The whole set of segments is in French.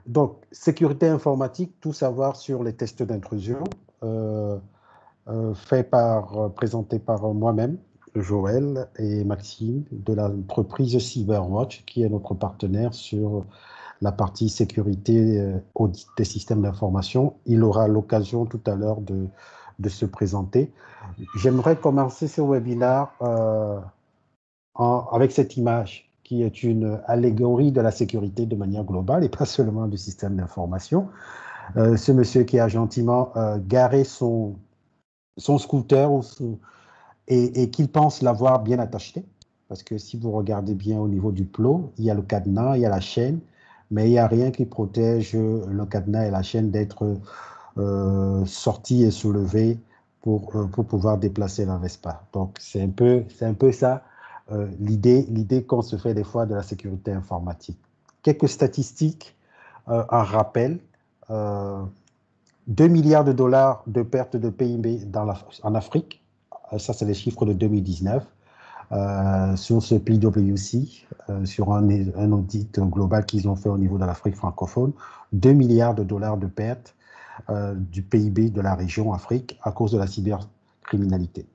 Donc, sécurité informatique, tout savoir sur les tests d'intrusion, présenté par moi-même, Joël et Maxime, de l'entreprise Cyberwatch, qui est notre partenaire sur la partie sécurité audit des systèmes d'information. Il aura l'occasion tout à l'heure de se présenter. J'aimerais commencer ce webinaire avec cette image qui est une allégorie de la sécurité de manière globale et pas seulement du système d'information. Ce monsieur qui a gentiment garé son scooter et qu'il pense l'avoir bien attaché. Parce que si vous regardez bien au niveau du plot, il y a le cadenas, il y a la chaîne, mais il n'y a rien qui protège le cadenas et la chaîne d'être sortis et soulevés pour pouvoir déplacer la Vespa. Donc, c'est un peu ça l'idée qu'on se fait des fois de la sécurité informatique. Quelques statistiques en rappel. 2 milliards de dollars de pertes de PIB en Afrique. Ça, c'est les chiffres de 2019. Sur ce PwC, sur un audit global qu'ils ont fait au niveau de l'Afrique francophone, 2 milliards de dollars de pertes du PIB de la région Afrique à cause de la cybercriminalité.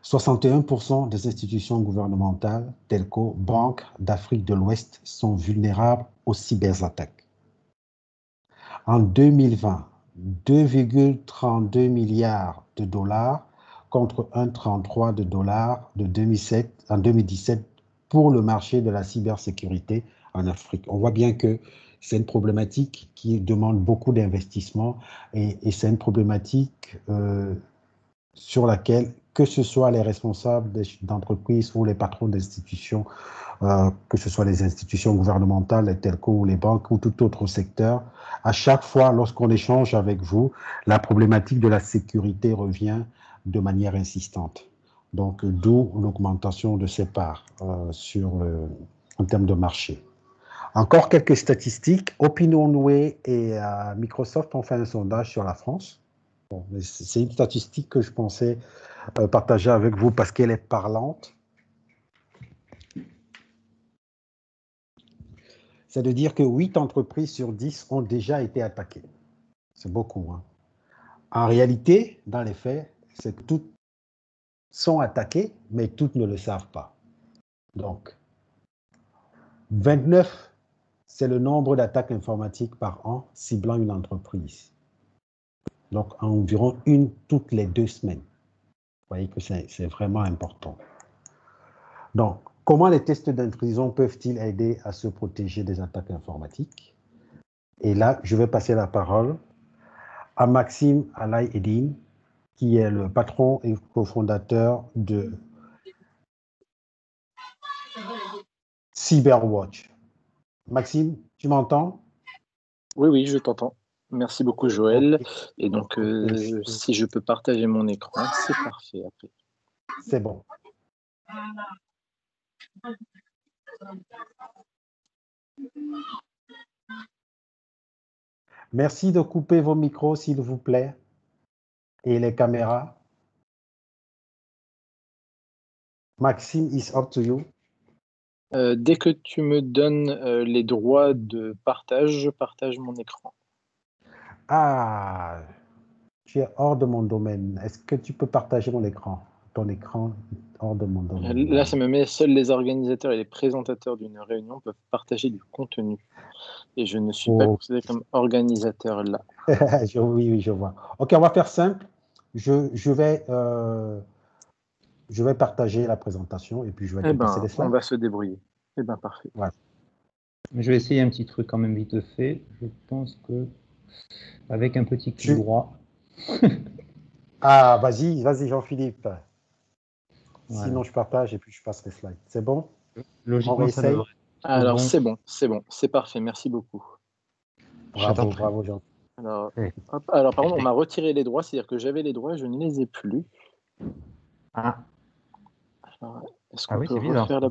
61% des institutions gouvernementales, telco, banques d'Afrique de l'Ouest sont vulnérables aux cyberattaques. En 2020, 2,32 milliards de dollars contre 1,33 de dollars en 2017 pour le marché de la cybersécurité en Afrique. On voit bien que c'est une problématique qui demande beaucoup d'investissement et c'est une problématique sur laquelle, que ce soit les responsables d'entreprises ou les patrons d'institutions, que ce soit les institutions gouvernementales, les telcos ou les banques ou tout autre secteur, à chaque fois, lorsqu'on échange avec vous, la problématique de la sécurité revient de manière insistante. Donc, d'où l'augmentation de ces parts en termes de marché. Encore quelques statistiques. OpinionWay et Microsoft ont fait un sondage sur la France. Bon, c'est une statistique que je pensais partager avec vous parce qu'elle est parlante. C'est de dire que 8 entreprises sur 10 ont déjà été attaquées. C'est beaucoup. Hein. En réalité, dans les faits, c'est que toutes sont attaquées, mais toutes ne le savent pas. Donc, 29, c'est le nombre d'attaques informatiques par an ciblant une entreprise. Donc, environ une toutes les 2 semaines. Vous voyez que c'est vraiment important. Donc, comment les tests d'intrusion peuvent-ils aider à se protéger des attaques informatiques? Et là, je vais passer la parole à Maxime Alaï-Eddine, qui est le patron et cofondateur de Cyberwatch. Maxime, tu m'entends? Oui, je t'entends. Merci beaucoup, Joël. Okay. Et donc, si je peux partager mon écran, c'est parfait après. C'est bon. Merci de couper vos micros, s'il vous plaît, et les caméras. Maxime, it's up to you. Dès que tu me donnes les droits de partage, je partage mon écran. Ah, tu es hors de mon domaine. Est-ce que tu peux partager mon écran? Ton écran hors de mon domaine. Là, ça me met seuls les organisateurs et les présentateurs d'une réunion peuvent partager du contenu. Et je ne suis pas considéré comme organisateur là. Oui, je vois. OK, on va faire simple. Je vais partager la présentation et puis je vais te passer les slides. On va se débrouiller. Eh bien, parfait. Voilà. Je vais essayer un petit truc quand même vite fait. Je pense que avec un petit clic droit. Ah, vas-y, Jean-Philippe. Voilà. Sinon, je partage et puis je passe les slides. C'est bon? Logiquement, ça devrait être Alors, bon. c'est bon, c'est parfait. Merci beaucoup. Bravo, Jean. Alors, par contre, on m'a retiré les droits, c'est-à-dire que j'avais les droits, je ne les ai plus. Ah. Est-ce qu'on peut refaire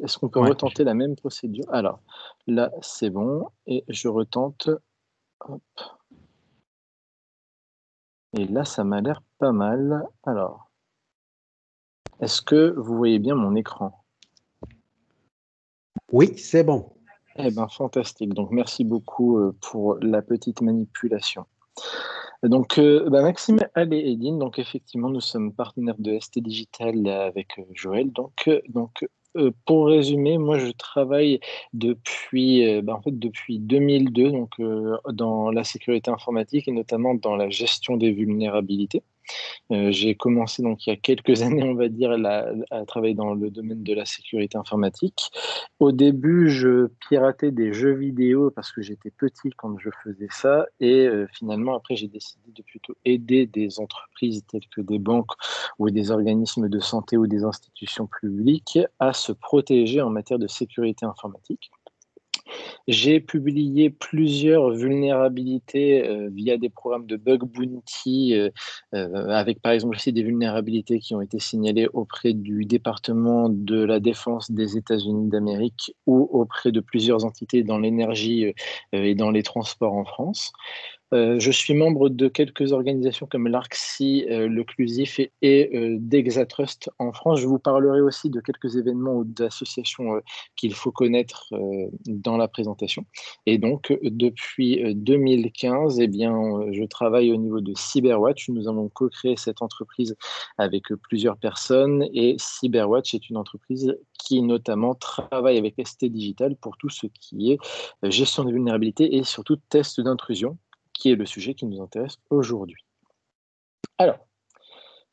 Est-ce qu'on peut retenter la même procédure? Alors, là, c'est bon. Et je retente. Hop. Et là, ça m'a l'air pas mal. Alors, est-ce que vous voyez bien mon écran? Oui, c'est bon. Eh bien, fantastique. Donc, merci beaucoup pour la petite manipulation. Donc, Maxime, Ali et Edine, donc effectivement, nous sommes partenaires de ST Digital avec Joël. Donc, pour résumer, moi, je travaille depuis, depuis 2002 donc, dans la sécurité informatique et notamment dans la gestion des vulnérabilités. J'ai commencé donc il y a quelques années, on va dire, à travailler dans le domaine de la sécurité informatique. Au début, je piratais des jeux vidéo parce que j'étais petit quand je faisais ça. Et finalement, après, j'ai décidé de plutôt aider des entreprises telles que des banques ou des organismes de santé ou des institutions publiques à se protéger en matière de sécurité informatique. J'ai publié plusieurs vulnérabilités via des programmes de bug bounty, avec par exemple aussi des vulnérabilités qui ont été signalées auprès du département de la Défense des États-Unis d'Amérique ou auprès de plusieurs entités dans l'énergie et dans les transports en France. Je suis membre de quelques organisations comme l'ARCSI, le CLUSIF et d'Exatrust en France. Je vous parlerai aussi de quelques événements ou d'associations qu'il faut connaître dans la présentation. Et donc, depuis 2015, eh bien, je travaille au niveau de Cyberwatch. Nous avons co-créé cette entreprise avec plusieurs personnes et Cyberwatch est une entreprise qui notamment travaille avec ST Digital pour tout ce qui est gestion des vulnérabilités et surtout test d'intrusion, qui est le sujet qui nous intéresse aujourd'hui. Alors,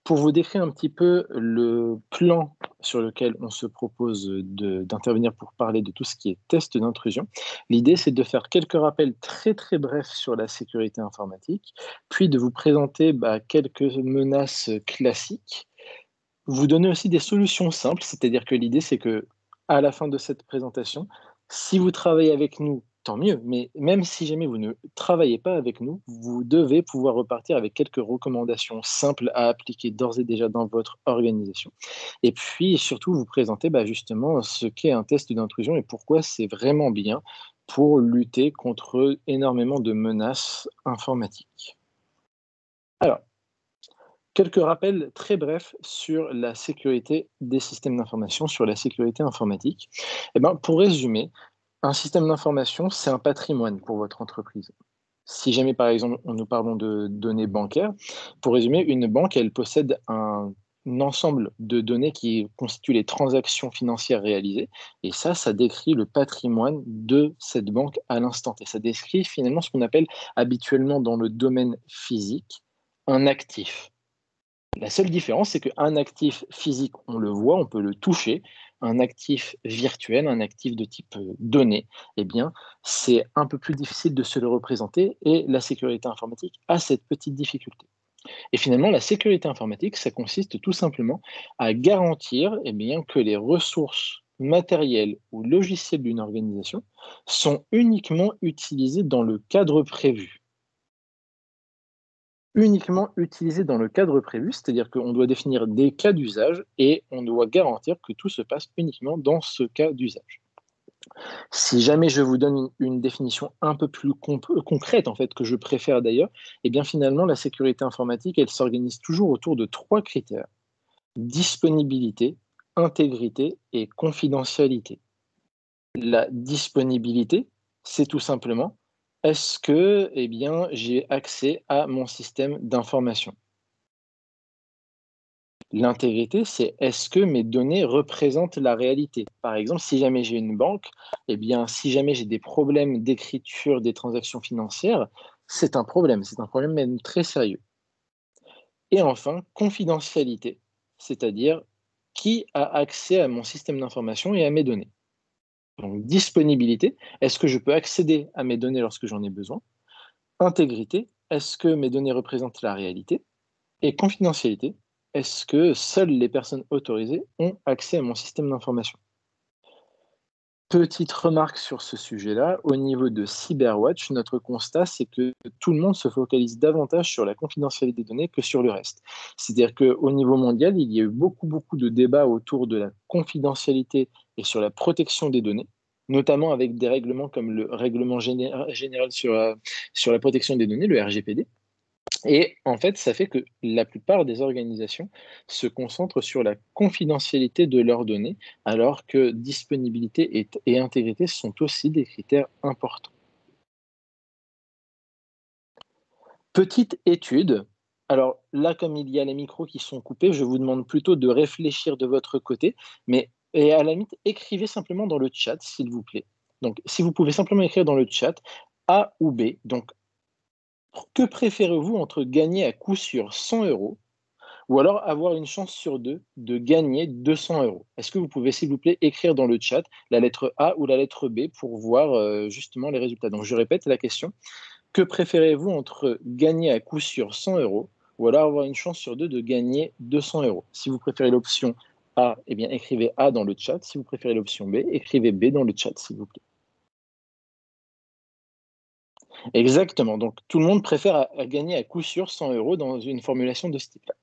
pour vous décrire un petit peu le plan sur lequel on se propose d'intervenir pour parler de tout ce qui est test d'intrusion, l'idée c'est de faire quelques rappels très très brefs sur la sécurité informatique, puis de vous présenter quelques menaces classiques, vous donner aussi des solutions simples, c'est-à-dire que l'idée c'est que à la fin de cette présentation, si vous travaillez avec nous, tant mieux, mais même si jamais vous ne travaillez pas avec nous, vous devez pouvoir repartir avec quelques recommandations simples à appliquer d'ores et déjà dans votre organisation. Et puis surtout vous présenter justement ce qu'est un test d'intrusion et pourquoi c'est vraiment bien pour lutter contre énormément de menaces informatiques. Alors, quelques rappels très brefs sur la sécurité des systèmes d'information, sur la sécurité informatique. Pour résumer, un système d'information, c'est un patrimoine pour votre entreprise. Si jamais, par exemple, nous parlons de données bancaires, pour résumer, une banque, elle possède un ensemble de données qui constituent les transactions financières réalisées. Et ça décrit le patrimoine de cette banque à l'instant T. Ça décrit finalement ce qu'on appelle habituellement dans le domaine physique un actif. La seule différence, c'est qu'un actif physique, on le voit, on peut le toucher. Un actif virtuel, un actif de type données, eh bien, c'est un peu plus difficile de se le représenter et la sécurité informatique a cette petite difficulté. Et finalement, la sécurité informatique, ça consiste tout simplement à garantir que les ressources matérielles ou logicielles d'une organisation sont uniquement utilisées dans le cadre prévu. Uniquement utilisé dans le cadre prévu, c'est-à-dire qu'on doit définir des cas d'usage et on doit garantir que tout se passe uniquement dans ce cas d'usage. Si jamais je vous donne une définition un peu plus concrète, en fait, que je préfère d'ailleurs, eh bien finalement, la sécurité informatique, elle s'organise toujours autour de 3 critères: disponibilité, intégrité et confidentialité. La disponibilité, c'est tout simplement, est-ce que j'ai accès à mon système d'information? L'intégrité, c'est est-ce que mes données représentent la réalité? Par exemple, si jamais j'ai une banque, si jamais j'ai des problèmes d'écriture des transactions financières, c'est un problème même très sérieux. Et enfin, confidentialité, c'est-à-dire qui a accès à mon système d'information et à mes données. Donc, disponibilité, est-ce que je peux accéder à mes données lorsque j'en ai besoin? Intégrité, est-ce que mes données représentent la réalité? Et confidentialité, est-ce que seules les personnes autorisées ont accès à mon système d'information? Petite remarque sur ce sujet-là, au niveau de Cyberwatch, notre constat, c'est que tout le monde se focalise davantage sur la confidentialité des données que sur le reste. C'est-à-dire qu'au niveau mondial, il y a eu beaucoup de débats autour de la confidentialité et sur la protection des données, notamment avec des règlements comme le règlement général sur la protection des données, le RGPD. Et en fait, ça fait que la plupart des organisations se concentrent sur la confidentialité de leurs données, alors que disponibilité et intégrité sont aussi des critères importants. Petite étude. Alors là, comme il y a les micros qui sont coupés, je vous demande plutôt de réfléchir de votre côté, et à la limite, écrivez simplement dans le chat, s'il vous plaît. Donc, si vous pouvez simplement écrire dans le chat A ou B. Donc, que préférez-vous entre gagner à coup sûr 100 € ou alors avoir une chance sur deux de gagner 200 €? Est-ce que vous pouvez, s'il vous plaît, écrire dans le chat la lettre A ou la lettre B pour voir justement les résultats? Donc, je répète la question. Que préférez-vous entre gagner à coup sûr 100 € ou alors avoir une chance sur deux de gagner 200 €? Si vous préférez l'option A, eh bien, écrivez A dans le chat. Si vous préférez l'option B, écrivez B dans le chat, s'il vous plaît. Exactement. Donc, tout le monde préfère à gagner à coup sûr 100 € dans une formulation de ce type-là.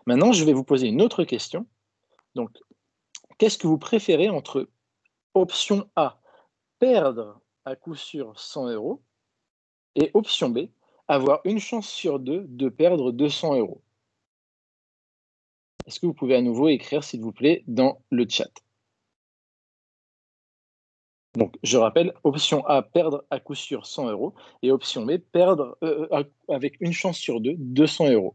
Maintenant, je vais vous poser une autre question. Donc, qu'est-ce que vous préférez entre option A, perdre à coup sûr 100 € et option B, avoir une chance sur deux de perdre 200 €? Est-ce que vous pouvez à nouveau écrire, s'il vous plaît, dans le chat? Donc, je rappelle, option A, perdre à coup sûr 100 € et option B, perdre avec une chance sur deux, 200 €.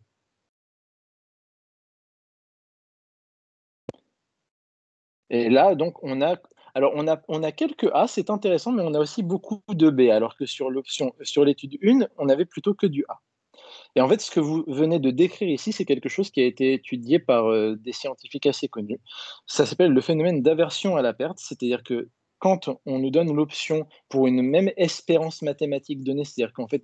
Et là, donc, on a quelques A, c'est intéressant, mais on a aussi beaucoup de B, alors que sur l'étude 1, on avait plutôt que du A. Et en fait, ce que vous venez de décrire ici, c'est quelque chose qui a été étudié par des scientifiques assez connus. Ça s'appelle le phénomène d'aversion à la perte, c'est-à-dire que quand on nous donne l'option pour une même espérance mathématique donnée, c'est-à-dire qu'en fait,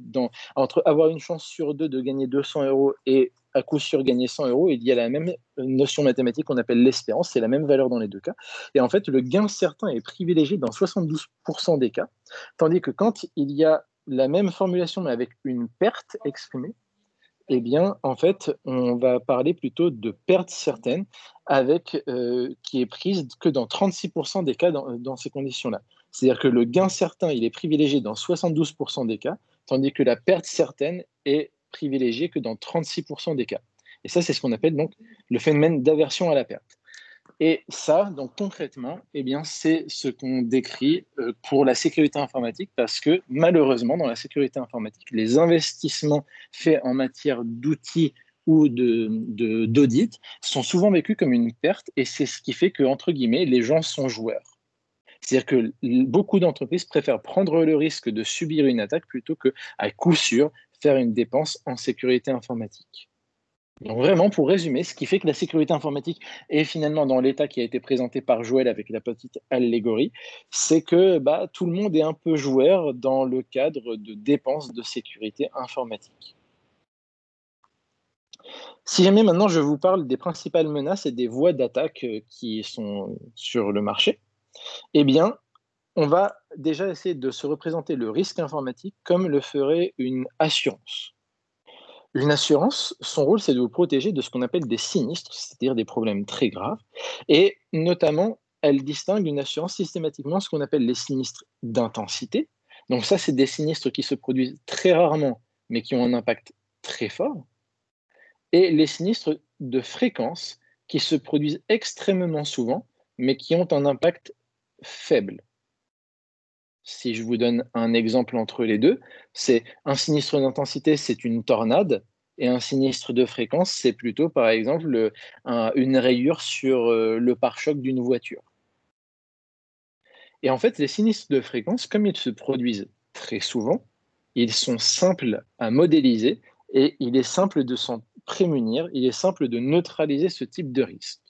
entre avoir une chance sur deux de gagner 200 € et à coup sûr gagner 100 €, il y a la même notion mathématique qu'on appelle l'espérance, c'est la même valeur dans les deux cas. Et en fait, le gain certain est privilégié dans 72% des cas, tandis que quand il y a la même formulation mais avec une perte exprimée, eh bien, en fait, on va parler plutôt de perte certaine qui est prise que dans 36% des cas dans ces conditions-là. C'est-à-dire que le gain certain, il est privilégié dans 72% des cas, tandis que la perte certaine est privilégiée que dans 36% des cas. Et ça, c'est ce qu'on appelle donc le phénomène d'aversion à la perte. Et ça, donc concrètement, eh bien, c'est ce qu'on décrit pour la sécurité informatique parce que malheureusement, dans la sécurité informatique, les investissements faits en matière d'outils ou d'audit sont souvent vécus comme une perte et c'est ce qui fait que, entre guillemets, les gens sont joueurs. C'est-à-dire que beaucoup d'entreprises préfèrent prendre le risque de subir une attaque plutôt que, à coup sûr, faire une dépense en sécurité informatique. Donc vraiment, pour résumer, ce qui fait que la sécurité informatique est finalement dans l'état qui a été présenté par Joël avec la petite allégorie, c'est que tout le monde est un peu joueur dans le cadre de dépenses de sécurité informatique. Si jamais maintenant je vous parle des principales menaces et des voies d'attaque qui sont sur le marché, eh bien, on va déjà essayer de se représenter le risque informatique comme le ferait une assurance. Une assurance, son rôle, c'est de vous protéger de ce qu'on appelle des sinistres, c'est-à-dire des problèmes très graves. Et notamment, elle distingue une assurance systématiquement ce qu'on appelle les sinistres d'intensité. Donc ça, c'est des sinistres qui se produisent très rarement, mais qui ont un impact très fort. Et les sinistres de fréquence, qui se produisent extrêmement souvent, mais qui ont un impact faible. Si je vous donne un exemple entre les deux, c'est un sinistre d'intensité, c'est une tornade, et un sinistre de fréquence, c'est plutôt, par exemple, une rayure sur le pare-choc d'une voiture. Et en fait, les sinistres de fréquence, comme ils se produisent très souvent, ils sont simples à modéliser et il est simple de s'en prémunir, il est simple de neutraliser ce type de risque.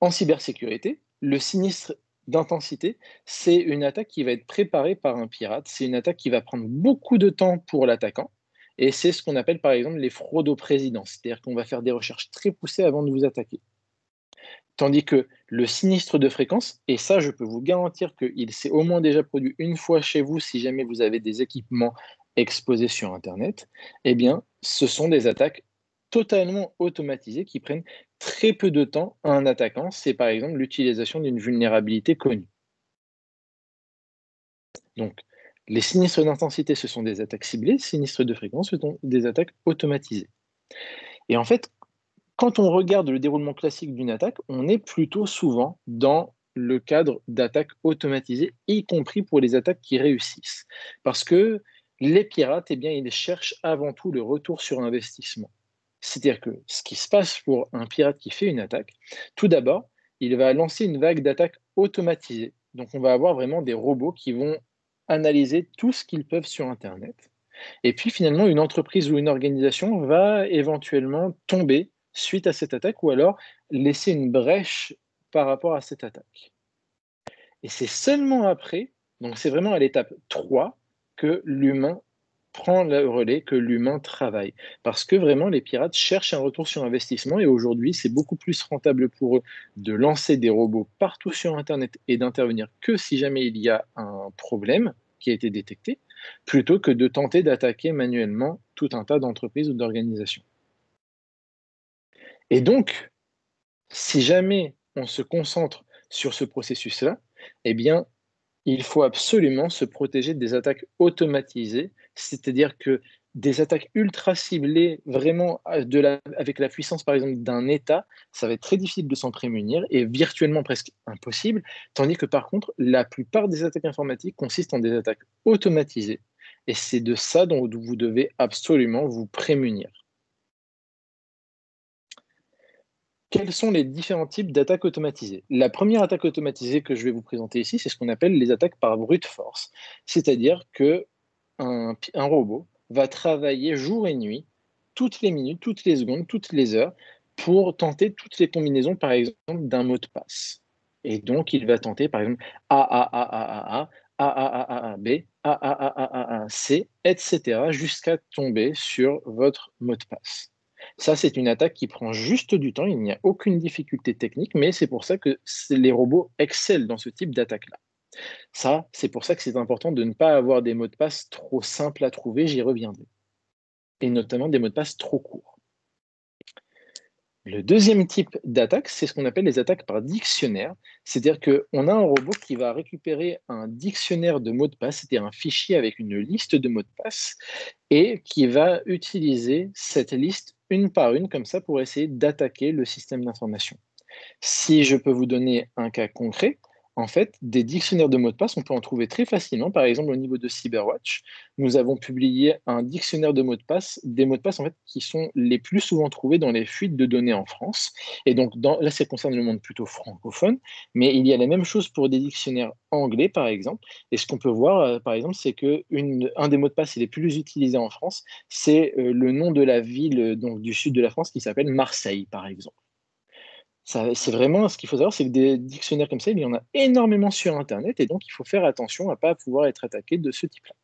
En cybersécurité, le sinistre d'intensité, c'est une attaque qui va être préparée par un pirate. C'est une attaque qui va prendre beaucoup de temps pour l'attaquant. Et c'est ce qu'on appelle par exemple les fraudes au président. C'est-à-dire qu'on va faire des recherches très poussées avant de vous attaquer. Tandis que le sinistre de fréquence, et ça je peux vous garantir qu'il s'est au moins déjà produit une fois chez vous si jamais vous avez des équipements exposés sur Internet, eh bien ce sont des attaques totalement automatisées qui prennent très peu de temps à un attaquant. C'est par exemple l'utilisation d'une vulnérabilité connue. Donc Les sinistres d'intensité, ce sont des attaques ciblées. Sinistres de fréquence, ce sont des attaques automatisées. Et en fait, quand on regarde le déroulement classique d'une attaque, on est plutôt souvent dans le cadre d'attaques automatisées, y compris pour les attaques qui réussissent. Parce que les pirates, eh bien, ils cherchent avant tout le retour sur investissement. C'est-à-dire que ce qui se passe pour un pirate qui fait une attaque, tout d'abord, il va lancer une vague d'attaques automatisées. Donc on va avoir vraiment des robots qui vont analyser tout ce qu'ils peuvent sur Internet. Et puis finalement, une entreprise ou une organisation va éventuellement tomber suite à cette attaque ou alors laisser une brèche par rapport à cette attaque. Et c'est seulement après, donc c'est vraiment à l'étape 3, que l'humain prend le relais, que l'humain travaille. Parce que vraiment, les pirates cherchent un retour sur investissement et aujourd'hui, c'est beaucoup plus rentable pour eux de lancer des robots partout sur Internet et d'intervenir que si jamais il y a un problème qui a été détecté, plutôt que de tenter d'attaquer manuellement tout un tas d'entreprises ou d'organisations. Et donc, si jamais on se concentre sur ce processus-là, eh bien, il faut absolument se protéger des attaques automatisées, c'est-à-dire que des attaques ultra ciblées, vraiment avec la puissance, par exemple, d'un État, ça va être très difficile de s'en prémunir et virtuellement presque impossible, tandis que par contre, la plupart des attaques informatiques consistent en des attaques automatisées. Et c'est de ça dont vous devez absolument vous prémunir. Quels sont les différents types d'attaques automatisées? La première attaque automatisée que je vais vous présenter ici, c'est ce qu'on appelle les attaques par brute force. C'est-à-dire qu'un robot va travailler jour et nuit, toutes les minutes, toutes les secondes, toutes les heures, pour tenter toutes les combinaisons, par exemple, d'un mot de passe. Et donc, il va tenter, par exemple, A, B, C, etc., jusqu'à tomber sur votre mot de passe. Ça, c'est une attaque qui prend juste du temps, il n'y a aucune difficulté technique, mais c'est pour ça que les robots excellent dans ce type d'attaque-là. Ça, c'est pour ça que c'est important de ne pas avoir des mots de passe trop simples à trouver, j'y reviendrai. Et notamment des mots de passe trop courts. Le deuxième type d'attaque, c'est ce qu'on appelle les attaques par dictionnaire. C'est-à-dire qu'on a un robot qui va récupérer un dictionnaire de mots de passe, c'est-à-dire un fichier avec une liste de mots de passe, et qui va utiliser cette liste une par une, comme ça, pour essayer d'attaquer le système d'information. Si je peux vous donner un cas concret, en fait, des dictionnaires de mots de passe, on peut en trouver très facilement. Par exemple, au niveau de Cyberwatch, nous avons publié un dictionnaire de mots de passe, des mots de passe en fait, qui sont les plus souvent trouvés dans les fuites de données en France. Et donc, là, ça concerne le monde plutôt francophone, mais il y a la même chose pour des dictionnaires anglais, par exemple. Et ce qu'on peut voir, par exemple, c'est qu'un des mots de passe les plus utilisés en France, c'est le nom de la ville donc, du sud de la France qui s'appelle Marseille, par exemple. C'est vraiment ce qu'il faut savoir, c'est que des dictionnaires comme ça, il y en a énormément sur Internet et donc il faut faire attention à ne pas pouvoir être attaqué de ce type-là.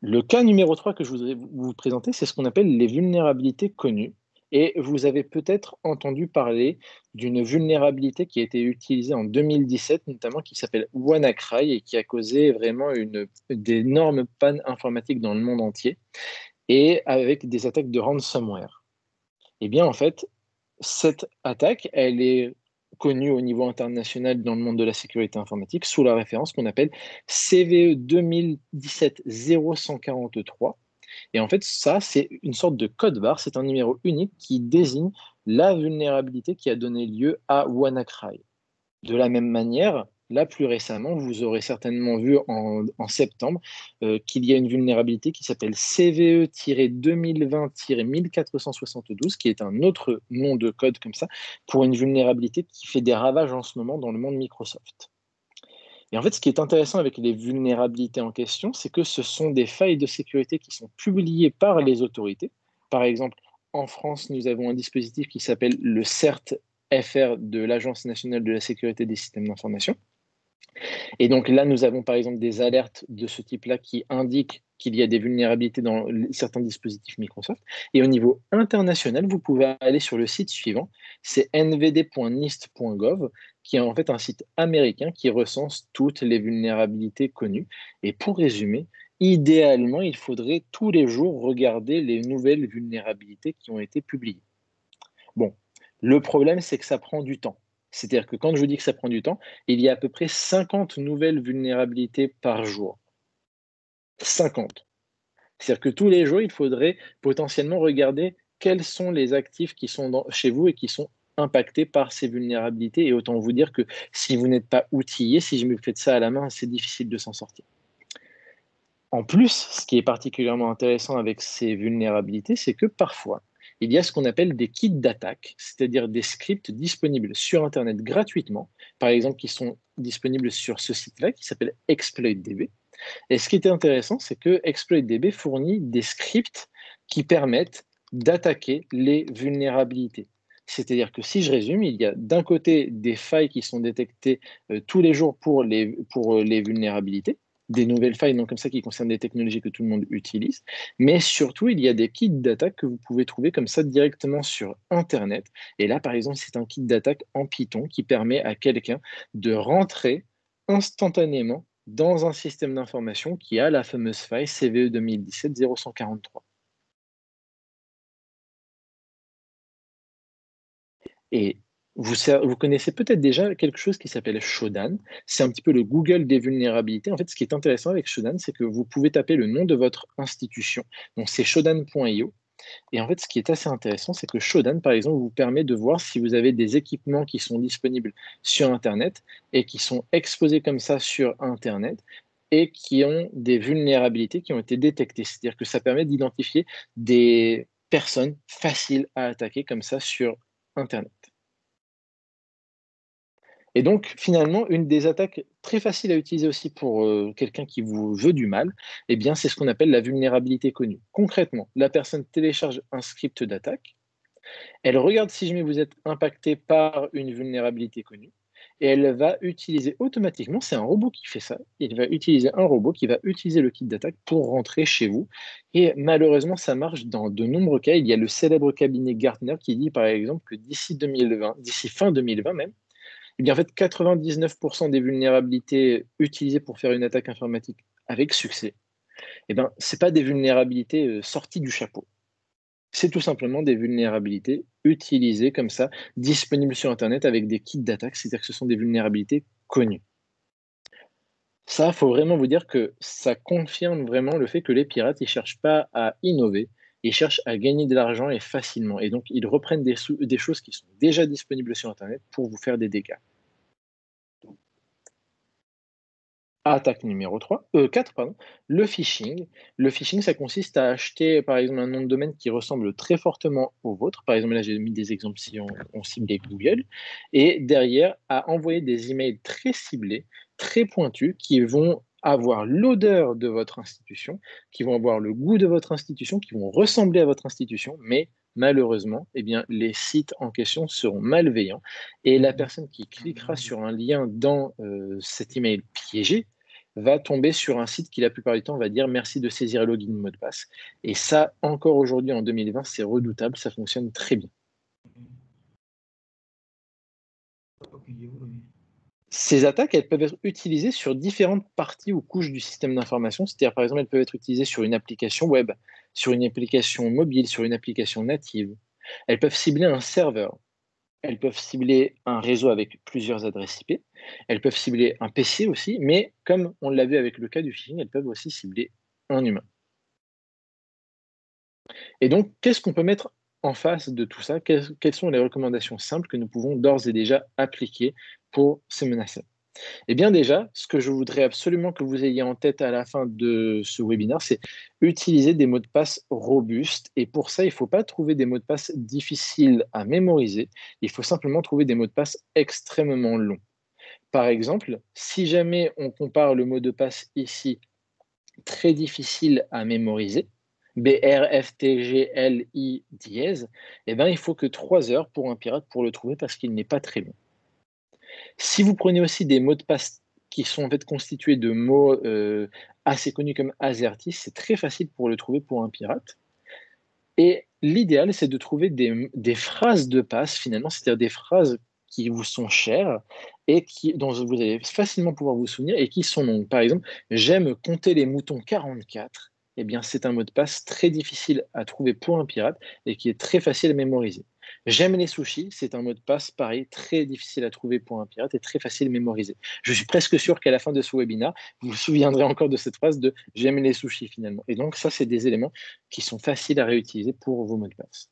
Le cas numéro 3 que je voudrais vous présenter, c'est ce qu'on appelle les vulnérabilités connues. Et vous avez peut-être entendu parler d'une vulnérabilité qui a été utilisée en 2017, notamment qui s'appelle WannaCry et qui a causé vraiment d'énormes pannes informatiques dans le monde entier et avec des attaques de ransomware. Eh bien, en fait, cette attaque, elle est connue au niveau international dans le monde de la sécurité informatique sous la référence qu'on appelle CVE 2017-0143. Et en fait, ça, c'est une sorte de code barre, c'est un numéro unique qui désigne la vulnérabilité qui a donné lieu à WannaCry. De la même manière, là, plus récemment, vous aurez certainement vu en septembre qu'il y a une vulnérabilité qui s'appelle CVE-2020-1472, qui est un autre nom de code comme ça, pour une vulnérabilité qui fait des ravages en ce moment dans le monde Microsoft. Et en fait, ce qui est intéressant avec les vulnérabilités en question, c'est que ce sont des failles de sécurité qui sont publiées par les autorités. Par exemple, en France, nous avons un dispositif qui s'appelle le CERT-FR de l'Agence nationale de la sécurité des systèmes d'information. Et donc là, nous avons par exemple des alertes de ce type-là qui indiquent qu'il y a des vulnérabilités dans certains dispositifs Microsoft. Et au niveau international, vous pouvez aller sur le site suivant, c'est nvd.nist.gov, qui est en fait un site américain qui recense toutes les vulnérabilités connues. Et pour résumer, idéalement, il faudrait tous les jours regarder les nouvelles vulnérabilités qui ont été publiées. Bon, le problème, c'est que ça prend du temps. C'est-à-dire que quand je vous dis que ça prend du temps, il y a à peu près 50 nouvelles vulnérabilités par jour. 50. C'est-à-dire que tous les jours, il faudrait potentiellement regarder quels sont les actifs qui sont chez vous et qui sont impactés par ces vulnérabilités. Et autant vous dire que si vous n'êtes pas outillé, si je me fais ça à la main, c'est difficile de s'en sortir. En plus, ce qui est particulièrement intéressant avec ces vulnérabilités, c'est que parfois, il y a ce qu'on appelle des kits d'attaque, c'est-à-dire des scripts disponibles sur Internet gratuitement, par exemple, qui sont disponibles sur ce site-là qui s'appelle ExploitDB. Et ce qui est intéressant, c'est que ExploitDB fournit des scripts qui permettent d'attaquer les vulnérabilités. C'est-à-dire que si je résume, il y a d'un côté des failles qui sont détectées tous les jours pour les vulnérabilités, des nouvelles failles donc comme ça qui concernent des technologies que tout le monde utilise, mais surtout il y a des kits d'attaque que vous pouvez trouver comme ça directement sur Internet. Et là, par exemple, c'est un kit d'attaque en Python qui permet à quelqu'un de rentrer instantanément dans un système d'information qui a la fameuse faille CVE 2017-0143. Et vous connaissez peut-être déjà quelque chose qui s'appelle Shodan. C'est un petit peu le Google des vulnérabilités. En fait, ce qui est intéressant avec Shodan, c'est que vous pouvez taper le nom de votre institution. Donc, c'est shodan.io. Et en fait, ce qui est assez intéressant, c'est que Shodan, par exemple, vous permet de voir si vous avez des équipements qui sont disponibles sur Internet et qui sont exposés comme ça sur Internet et qui ont des vulnérabilités qui ont été détectées. C'est-à-dire que ça permet d'identifier des personnes faciles à attaquer comme ça sur Internet. Et donc, finalement, une des attaques très faciles à utiliser aussi pour quelqu'un qui vous veut du mal, eh bien, c'est ce qu'on appelle la vulnérabilité connue. Concrètement, la personne télécharge un script d'attaque, elle regarde si jamais vous êtes impacté par une vulnérabilité connue, et elle va utiliser automatiquement, c'est un robot qui fait ça, il va utiliser un robot qui va utiliser le kit d'attaque pour rentrer chez vous. Et malheureusement, ça marche dans de nombreux cas. Il y a le célèbre cabinet Gartner qui dit par exemple que d'ici 2020, d'ici fin 2020 même, eh bien, en fait, 99% des vulnérabilités utilisées pour faire une attaque informatique avec succès, eh ben, ce n'est pas des vulnérabilités sorties du chapeau. C'est tout simplement des vulnérabilités utilisées comme ça, disponibles sur Internet avec des kits d'attaque, c'est-à-dire que ce sont des vulnérabilités connues. Ça, il faut vraiment vous dire que ça confirme vraiment le fait que les pirates, ils ne cherchent pas à innover, ils cherchent à gagner de l'argent et facilement. Et donc, ils reprennent des choses qui sont déjà disponibles sur Internet pour vous faire des dégâts. Attaque numéro 4, pardon, le phishing. Le phishing, ça consiste à acheter, par exemple, un nom de domaine qui ressemble très fortement au vôtre. Par exemple, là, j'ai mis des exemples si on ciblait Google. Et derrière, à envoyer des emails très ciblés, très pointus, qui vont avoir l'odeur de votre institution, qui vont avoir le goût de votre institution, qui vont ressembler à votre institution, mais malheureusement, eh bien, les sites en question seront malveillants et la personne qui cliquera sur un lien dans cet email piégé va tomber sur un site qui, la plupart du temps, va dire merci de saisir le login mot de passe. Et ça, encore aujourd'hui, en 2020, c'est redoutable, ça fonctionne très bien. Ces attaques, elles peuvent être utilisées sur différentes parties ou couches du système d'information. C'est-à-dire, par exemple, elles peuvent être utilisées sur une application web, sur une application mobile, sur une application native. Elles peuvent cibler un serveur. Elles peuvent cibler un réseau avec plusieurs adresses IP. Elles peuvent cibler un PC aussi, mais comme on l'a vu avec le cas du phishing, elles peuvent aussi cibler un humain. Et donc, qu'est-ce qu'on peut mettre en face de tout ça? Quelles sont les recommandations simples que nous pouvons d'ores et déjà appliquer pour ces menaces? Eh bien déjà, ce que je voudrais absolument que vous ayez en tête à la fin de ce webinaire, c'est utiliser des mots de passe robustes. Et pour ça, il ne faut pas trouver des mots de passe difficiles à mémoriser. Il faut simplement trouver des mots de passe extrêmement longs. Par exemple, si jamais on compare le mot de passe ici, très difficile à mémoriser, BRFTGLI dièse, eh bien, il faut que 3 heures pour un pirate pour le trouver parce qu'il n'est pas très long. Si vous prenez aussi des mots de passe qui sont en fait constitués de mots assez connus comme AZERTY, c'est très facile pour le trouver pour un pirate. Et l'idéal, c'est de trouver des phrases de passe, finalement, c'est-à-dire des phrases qui vous sont chères et dont vous allez facilement pouvoir vous souvenir et qui sont longues. Par exemple, j'aime compter les moutons 44. Eh bien, c'est un mot de passe très difficile à trouver pour un pirate et qui est très facile à mémoriser. J'aime les sushis, c'est un mot de passe, pareil, très difficile à trouver pour un pirate et très facile à mémoriser. Je suis presque sûr qu'à la fin de ce webinaire, vous vous souviendrez encore de cette phrase de « j'aime les sushis » finalement. Et donc ça, c'est des éléments qui sont faciles à réutiliser pour vos mots de passe.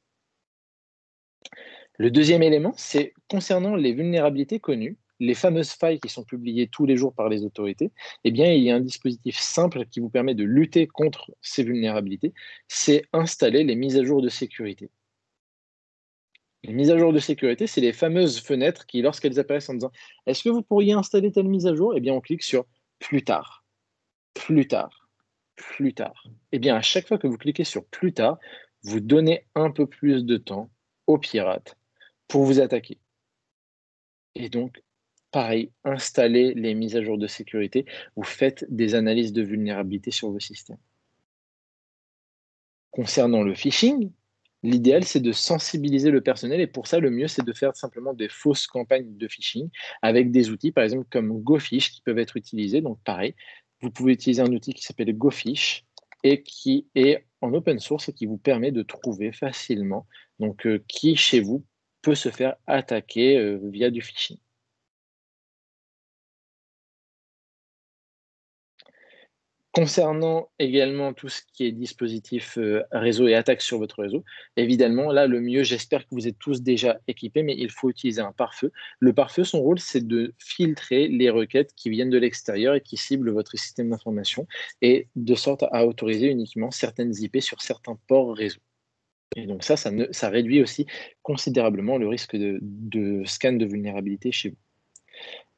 Le deuxième élément, c'est concernant les vulnérabilités connues, les fameuses failles qui sont publiées tous les jours par les autorités, eh bien, il y a un dispositif simple qui vous permet de lutter contre ces vulnérabilités, c'est installer les mises à jour de sécurité. Les mises à jour de sécurité, c'est les fameuses fenêtres qui, lorsqu'elles apparaissent en disant « Est-ce que vous pourriez installer telle mise à jour ?» Eh bien, on clique sur « Plus tard, plus tard, plus tard ». Eh bien, à chaque fois que vous cliquez sur « Plus tard », vous donnez un peu plus de temps aux pirates pour vous attaquer. Et donc, pareil, installez les mises à jour de sécurité, vous faites des analyses de vulnérabilité sur vos systèmes. Concernant le phishing, l'idéal, c'est de sensibiliser le personnel et pour ça, le mieux, c'est de faire simplement des fausses campagnes de phishing avec des outils, par exemple, comme GoFish qui peuvent être utilisés. Donc, pareil, vous pouvez utiliser un outil qui s'appelle GoFish et qui est en open source et qui vous permet de trouver facilement donc, qui, chez vous, peut se faire attaquer via du phishing. Concernant également tout ce qui est dispositif réseau et attaque sur votre réseau, évidemment, là, le mieux, j'espère que vous êtes tous déjà équipés, mais il faut utiliser un pare-feu. Le pare-feu, son rôle, c'est de filtrer les requêtes qui viennent de l'extérieur et qui ciblent votre système d'information, et de sorte à autoriser uniquement certaines IP sur certains ports réseau. Et donc ça réduit aussi considérablement le risque de scan de vulnérabilité chez vous.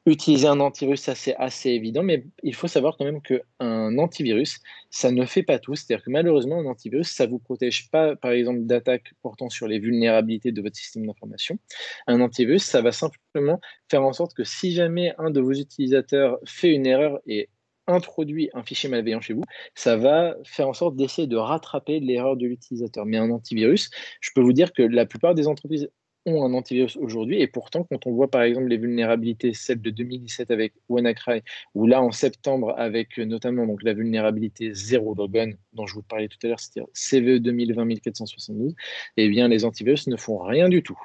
Utiliser un antivirus, ça c'est assez évident, mais il faut savoir quand même qu'un antivirus, ça ne fait pas tout. C'est-à-dire que malheureusement, un antivirus, ça ne vous protège pas, par exemple, d'attaques portant sur les vulnérabilités de votre système d'information. Un antivirus, ça va simplement faire en sorte que si jamais un de vos utilisateurs fait une erreur et introduit un fichier malveillant chez vous, ça va faire en sorte d'essayer de rattraper l'erreur de l'utilisateur. Mais un antivirus, je peux vous dire que la plupart des entreprises ont un antivirus aujourd'hui, et pourtant, quand on voit par exemple les vulnérabilités, celle de 2017 avec WannaCry, ou là en septembre avec notamment donc, la vulnérabilité Zero Logon, dont je vous parlais tout à l'heure, c'est-à-dire CVE 2020-1472, eh bien les antivirus ne font rien du tout.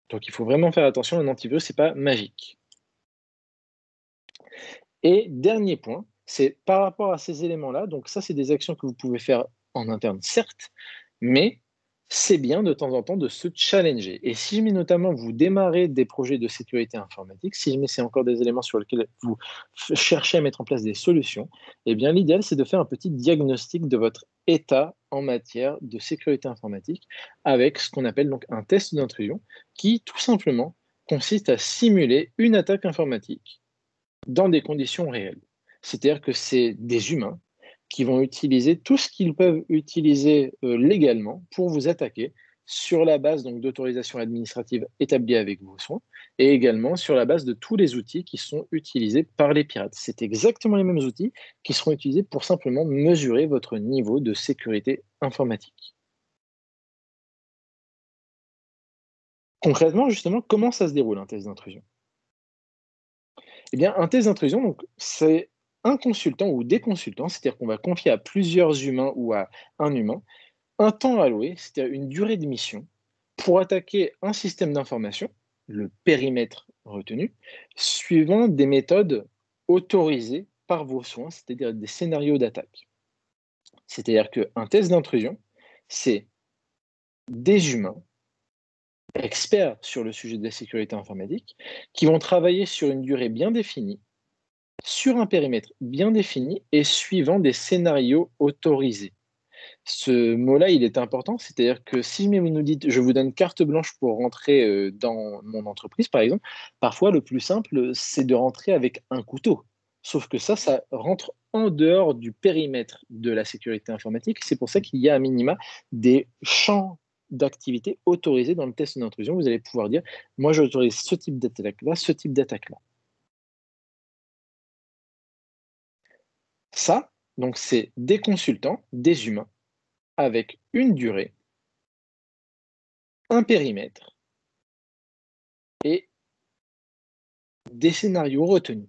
Donc il faut vraiment faire attention, un antivirus, c'est pas magique. Et dernier point, c'est par rapport à ces éléments-là, donc ça, c'est des actions que vous pouvez faire en interne, certes, mais c'est bien de temps en temps de se challenger. Et si jamais notamment vous démarrez des projets de sécurité informatique, si jamais c'est encore des éléments sur lesquels vous cherchez à mettre en place des solutions, eh bien l'idéal, c'est de faire un petit diagnostic de votre état en matière de sécurité informatique avec ce qu'on appelle donc un test d'intrusion qui, tout simplement, consiste à simuler une attaque informatique dans des conditions réelles. C'est-à-dire que c'est des humains qui vont utiliser tout ce qu'ils peuvent utiliser légalement pour vous attaquer sur la base d'autorisations administratives établies avec vos soins et également sur la base de tous les outils qui sont utilisés par les pirates. C'est exactement les mêmes outils qui seront utilisés pour simplement mesurer votre niveau de sécurité informatique. Concrètement, justement, comment ça se déroule un test d'intrusion? Eh bien, un test d'intrusion, donc, c'est un consultant ou des consultants, c'est-à-dire qu'on va confier à plusieurs humains ou à un humain un temps alloué, c'est-à-dire une durée de mission, pour attaquer un système d'information, le périmètre retenu, suivant des méthodes autorisées par vos soins, c'est-à-dire des scénarios d'attaque. C'est-à-dire qu'un test d'intrusion, c'est des humains experts sur le sujet de la sécurité informatique qui vont travailler sur une durée bien définie sur un périmètre bien défini et suivant des scénarios autorisés. Ce mot-là, il est important, c'est-à-dire que si vous nous dites je vous donne carte blanche pour rentrer dans mon entreprise, par exemple, parfois le plus simple, c'est de rentrer avec un couteau. Sauf que ça rentre en dehors du périmètre de la sécurité informatique. C'est pour ça qu'il y a à minima des champs d'activité autorisés dans le test d'intrusion. Vous allez pouvoir dire, moi j'autorise ce type d'attaque-là, ce type d'attaque-là. Ça, donc c'est des consultants, des humains, avec une durée, un périmètre et des scénarios retenus.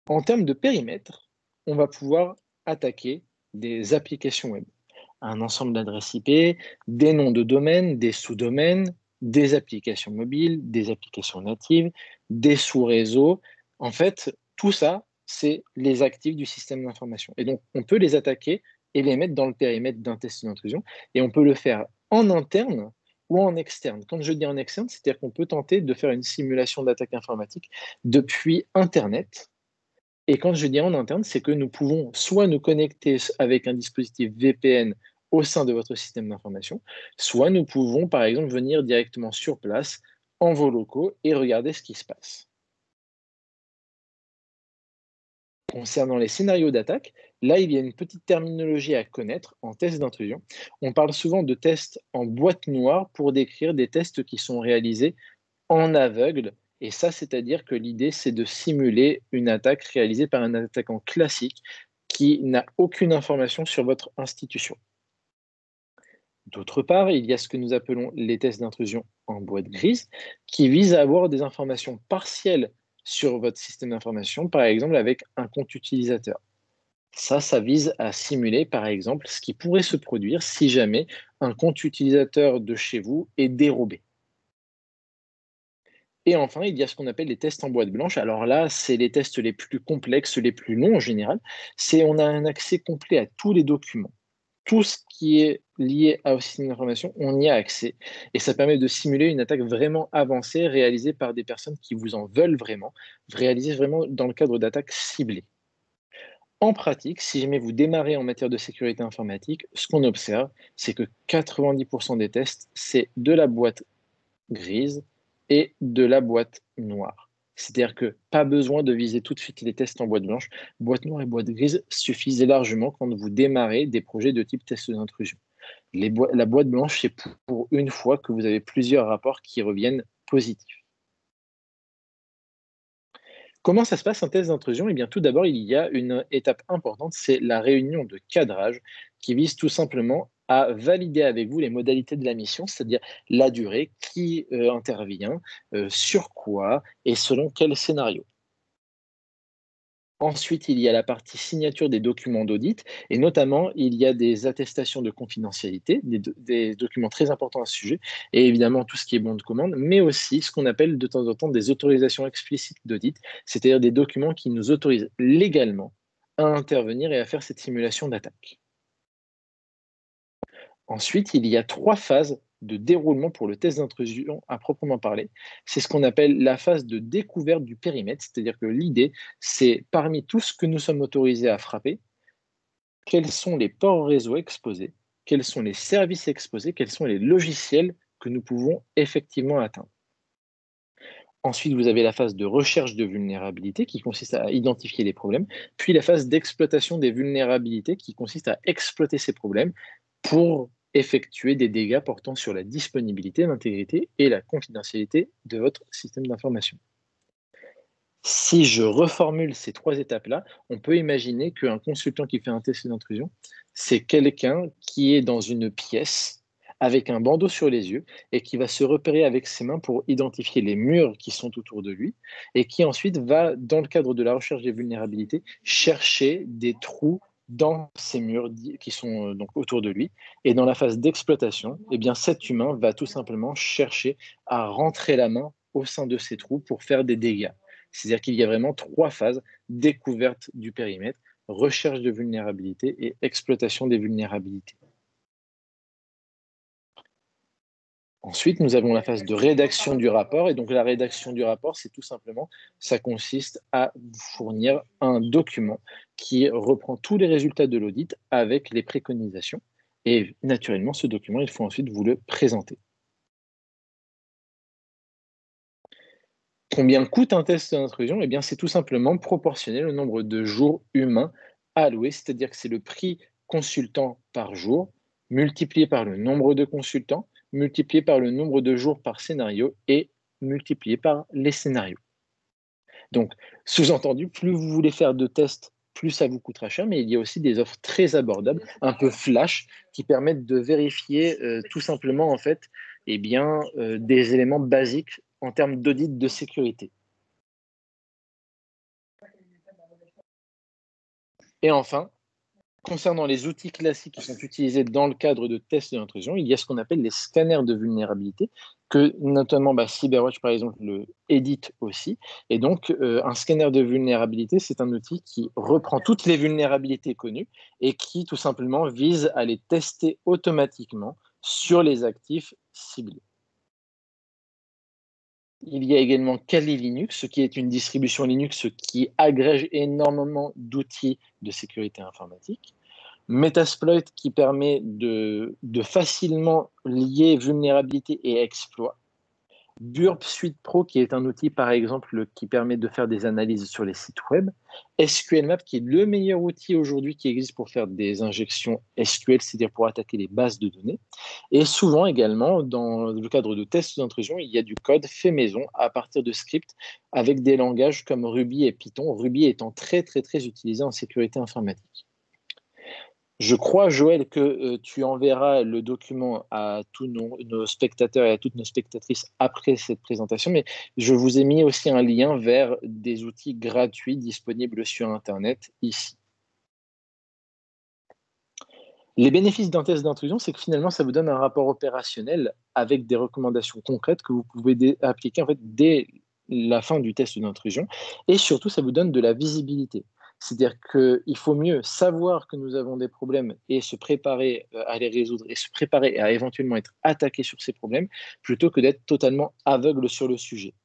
En termes de périmètre, on va pouvoir attaquer des applications web. Un ensemble d'adresses IP, des noms de domaine, des sous-domaines, des applications mobiles, des applications natives, des sous-réseaux. En fait, tout ça, c'est les actifs du système d'information. Et donc, on peut les attaquer et les mettre dans le périmètre d'un test d'intrusion. Et on peut le faire en interne ou en externe. Quand je dis en externe, c'est-à-dire qu'on peut tenter de faire une simulation d'attaque informatique depuis Internet. Et quand je dis en interne, c'est que nous pouvons soit nous connecter avec un dispositif VPN au sein de votre système d'information, soit nous pouvons, par exemple, venir directement sur place, en vos locaux, et regarder ce qui se passe. Concernant les scénarios d'attaque, là, il y a une petite terminologie à connaître en test d'intrusion. On parle souvent de tests en boîte noire pour décrire des tests qui sont réalisés en aveugle. Et ça, c'est-à-dire que l'idée, c'est de simuler une attaque réalisée par un attaquant classique qui n'a aucune information sur votre institution. D'autre part, il y a ce que nous appelons les tests d'intrusion en boîte grise, qui visent à avoir des informations partielles sur votre système d'information, par exemple avec un compte utilisateur. Ça vise à simuler, par exemple, ce qui pourrait se produire si jamais un compte utilisateur de chez vous est dérobé. Et enfin, il y a ce qu'on appelle les tests en boîte blanche. Alors là, c'est les tests les plus complexes, les plus longs en général. On a un accès complet à tous les documents. Tout ce qui est lié au système d'information, on y a accès. Et ça permet de simuler une attaque vraiment avancée, réalisée par des personnes qui vous en veulent vraiment, réalisée vraiment dans le cadre d'attaques ciblées. En pratique, si jamais vous démarrez en matière de sécurité informatique, ce qu'on observe, c'est que 90% des tests, c'est de la boîte grise et de la boîte noire. C'est-à-dire que pas besoin de viser tout de suite les tests en boîte blanche. Boîte noire et boîte grise suffisent largement quand vous démarrez des projets de type test d'intrusion. La boîte blanche, c'est pour une fois que vous avez plusieurs rapports qui reviennent positifs. Comment ça se passe un test d'intrusion? Eh bien, tout d'abord, il y a une étape importante, c'est la réunion de cadrage qui vise tout simplement à valider avec vous les modalités de la mission, c'est-à-dire la durée, qui intervient, sur quoi et selon quel scénario. Ensuite, il y a la partie signature des documents d'audit et notamment, il y a des attestations de confidentialité, des documents très importants à ce sujet et évidemment tout ce qui est bon de commande, mais aussi ce qu'on appelle de temps en temps des autorisations explicites d'audit, c'est-à-dire des documents qui nous autorisent légalement à intervenir et à faire cette simulation d'attaque. Ensuite, il y a 3 phases de déroulement pour le test d'intrusion à proprement parler. C'est ce qu'on appelle la phase de découverte du périmètre, c'est-à-dire que l'idée, c'est parmi tout ce que nous sommes autorisés à frapper, quels sont les ports réseau exposés, quels sont les services exposés, quels sont les logiciels que nous pouvons effectivement atteindre. Ensuite, vous avez la phase de recherche de vulnérabilité qui consiste à identifier les problèmes, puis la phase d'exploitation des vulnérabilités qui consiste à exploiter ces problèmes pour effectuer des dégâts portant sur la disponibilité, l'intégrité et la confidentialité de votre système d'information. Si je reformule ces 3 étapes-là, on peut imaginer qu'un consultant qui fait un test d'intrusion, c'est quelqu'un qui est dans une pièce avec un bandeau sur les yeux et qui va se repérer avec ses mains pour identifier les murs qui sont autour de lui et qui ensuite va, dans le cadre de la recherche des vulnérabilités, chercher des trous dans ces murs qui sont donc autour de lui. Et dans la phase d'exploitation, eh bien, cet humain va tout simplement chercher à rentrer la main au sein de ces trous pour faire des dégâts. C'est-à-dire qu'il y a vraiment 3 phases: découverte du périmètre, recherche de vulnérabilité et exploitation des vulnérabilités. Ensuite, nous avons la phase de rédaction du rapport. Et donc, la rédaction du rapport, c'est tout simplement, ça consiste à vous fournir un document qui reprend tous les résultats de l'audit avec les préconisations. Et naturellement, ce document, il faut ensuite vous le présenter. Combien coûte un test d'intrusion? Eh bien, c'est tout simplement proportionnel au nombre de jours humains alloués, c'est-à-dire que c'est le prix consultant par jour multiplié par le nombre de consultants, multiplié par le nombre de jours par scénario et multiplié par les scénarios. Donc, sous-entendu, plus vous voulez faire de tests, plus ça vous coûtera cher, mais il y a aussi des offres très abordables, un peu flash, qui permettent de vérifier tout simplement en fait, eh bien, des éléments basiques en termes d'audit de sécurité. Et enfin, concernant les outils classiques qui sont utilisés dans le cadre de tests d'intrusion, il y a ce qu'on appelle les scanners de vulnérabilité, que notamment CyberWatch, par exemple, le édite aussi. Et donc, un scanner de vulnérabilité, c'est un outil qui reprend toutes les vulnérabilités connues et qui, tout simplement, vise à les tester automatiquement sur les actifs ciblés. Il y a également Kali Linux, qui est une distribution Linux qui agrège énormément d'outils de sécurité informatique. Metasploit, qui permet de facilement lier vulnérabilité et exploit. Burp Suite Pro, qui est un outil, par exemple, qui permet de faire des analyses sur les sites web. SQLmap, qui est le meilleur outil aujourd'hui qui existe pour faire des injections SQL, c'est-à-dire pour attaquer les bases de données. Et souvent également, dans le cadre de tests d'intrusion, il y a du code fait maison à partir de scripts avec des langages comme Ruby et Python, Ruby étant très, très, très utilisé en sécurité informatique. Je crois, Joël, que tu enverras le document à tous nos spectateurs et à toutes nos spectatrices après cette présentation, mais je vous ai mis aussi un lien vers des outils gratuits disponibles sur Internet ici. Les bénéfices d'un test d'intrusion, c'est que finalement, ça vous donne un rapport opérationnel avec des recommandations concrètes que vous pouvez appliquer en fait, dès la fin du test d'intrusion. Et surtout, ça vous donne de la visibilité. C'est-à-dire qu'il faut mieux savoir que nous avons des problèmes et se préparer à les résoudre et se préparer à éventuellement être attaqué sur ces problèmes plutôt que d'être totalement aveugle sur le sujet.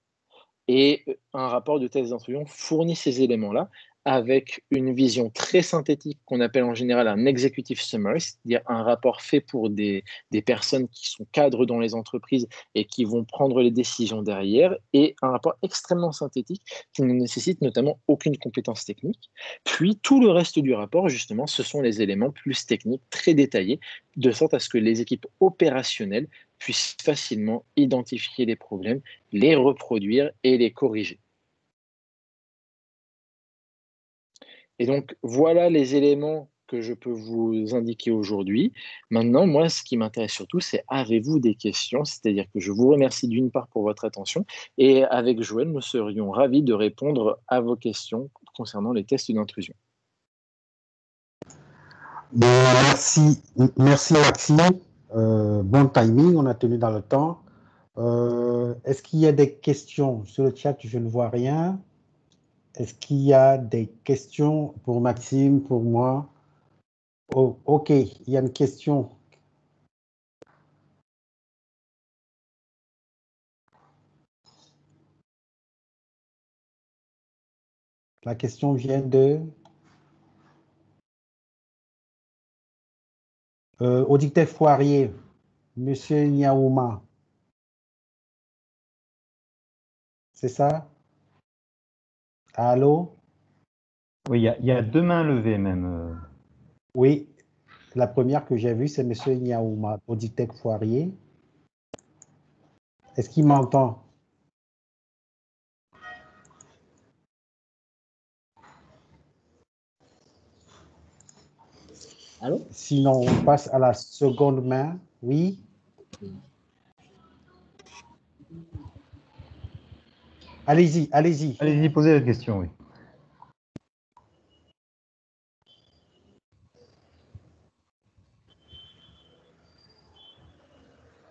Et un rapport de test d'intrusion fournit ces éléments-là avec une vision très synthétique qu'on appelle en général un executive summary, c'est-à-dire un rapport fait pour des personnes qui sont cadres dans les entreprises et qui vont prendre les décisions derrière, et un rapport extrêmement synthétique qui ne nécessite notamment aucune compétence technique. Puis tout le reste du rapport, justement, ce sont les éléments plus techniques, très détaillés, de sorte à ce que les équipes opérationnelles puissent facilement identifier les problèmes, les reproduire et les corriger. Et donc, voilà les éléments que je peux vous indiquer aujourd'hui. Maintenant, moi, ce qui m'intéresse surtout, c'est avez-vous des questions? C'est-à-dire que je vous remercie d'une part pour votre attention et avec Joël, nous serions ravis de répondre à vos questions concernant les tests d'intrusion. Merci Maxime. Bon timing, on a tenu dans le temps. Est-ce qu'il y a des questions sur le chat? Je ne vois rien. Est-ce qu'il y a des questions pour Maxime, pour moi? Oh, ok, il y a une question. La question vient de Auditeur Foirier, Monsieur Niaouma. C'est ça? Allô? Oui, il y a deux mains levées même. Oui, la première que j'ai vue, c'est Monsieur Niaouma, Auditeur Foirier. Est-ce qu'il m'entend? Allô? Sinon, on passe à la seconde main. Oui? Allez-y, allez-y. Allez-y, posez la question, oui.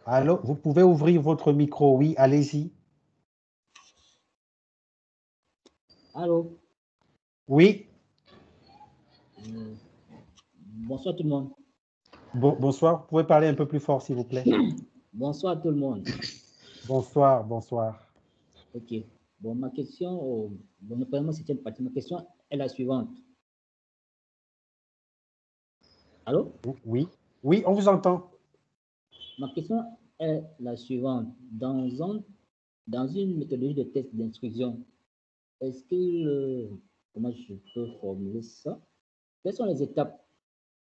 Allô, vous pouvez ouvrir votre micro, oui, allez-y. Allô? Oui, Bonsoir tout le monde. bonsoir, vous pouvez parler un peu plus fort, s'il vous plaît. Bonsoir tout le monde. Bonsoir, bonsoir. Ok. Bon, ma question, premièrement, c'était une partie. Ma question est la suivante. Allô? Oui, oui, on vous entend. Ma question est la suivante. Dans une méthodologie de test d'instruction, est-ce que, comment je peux formuler ça? Quelles sont les étapes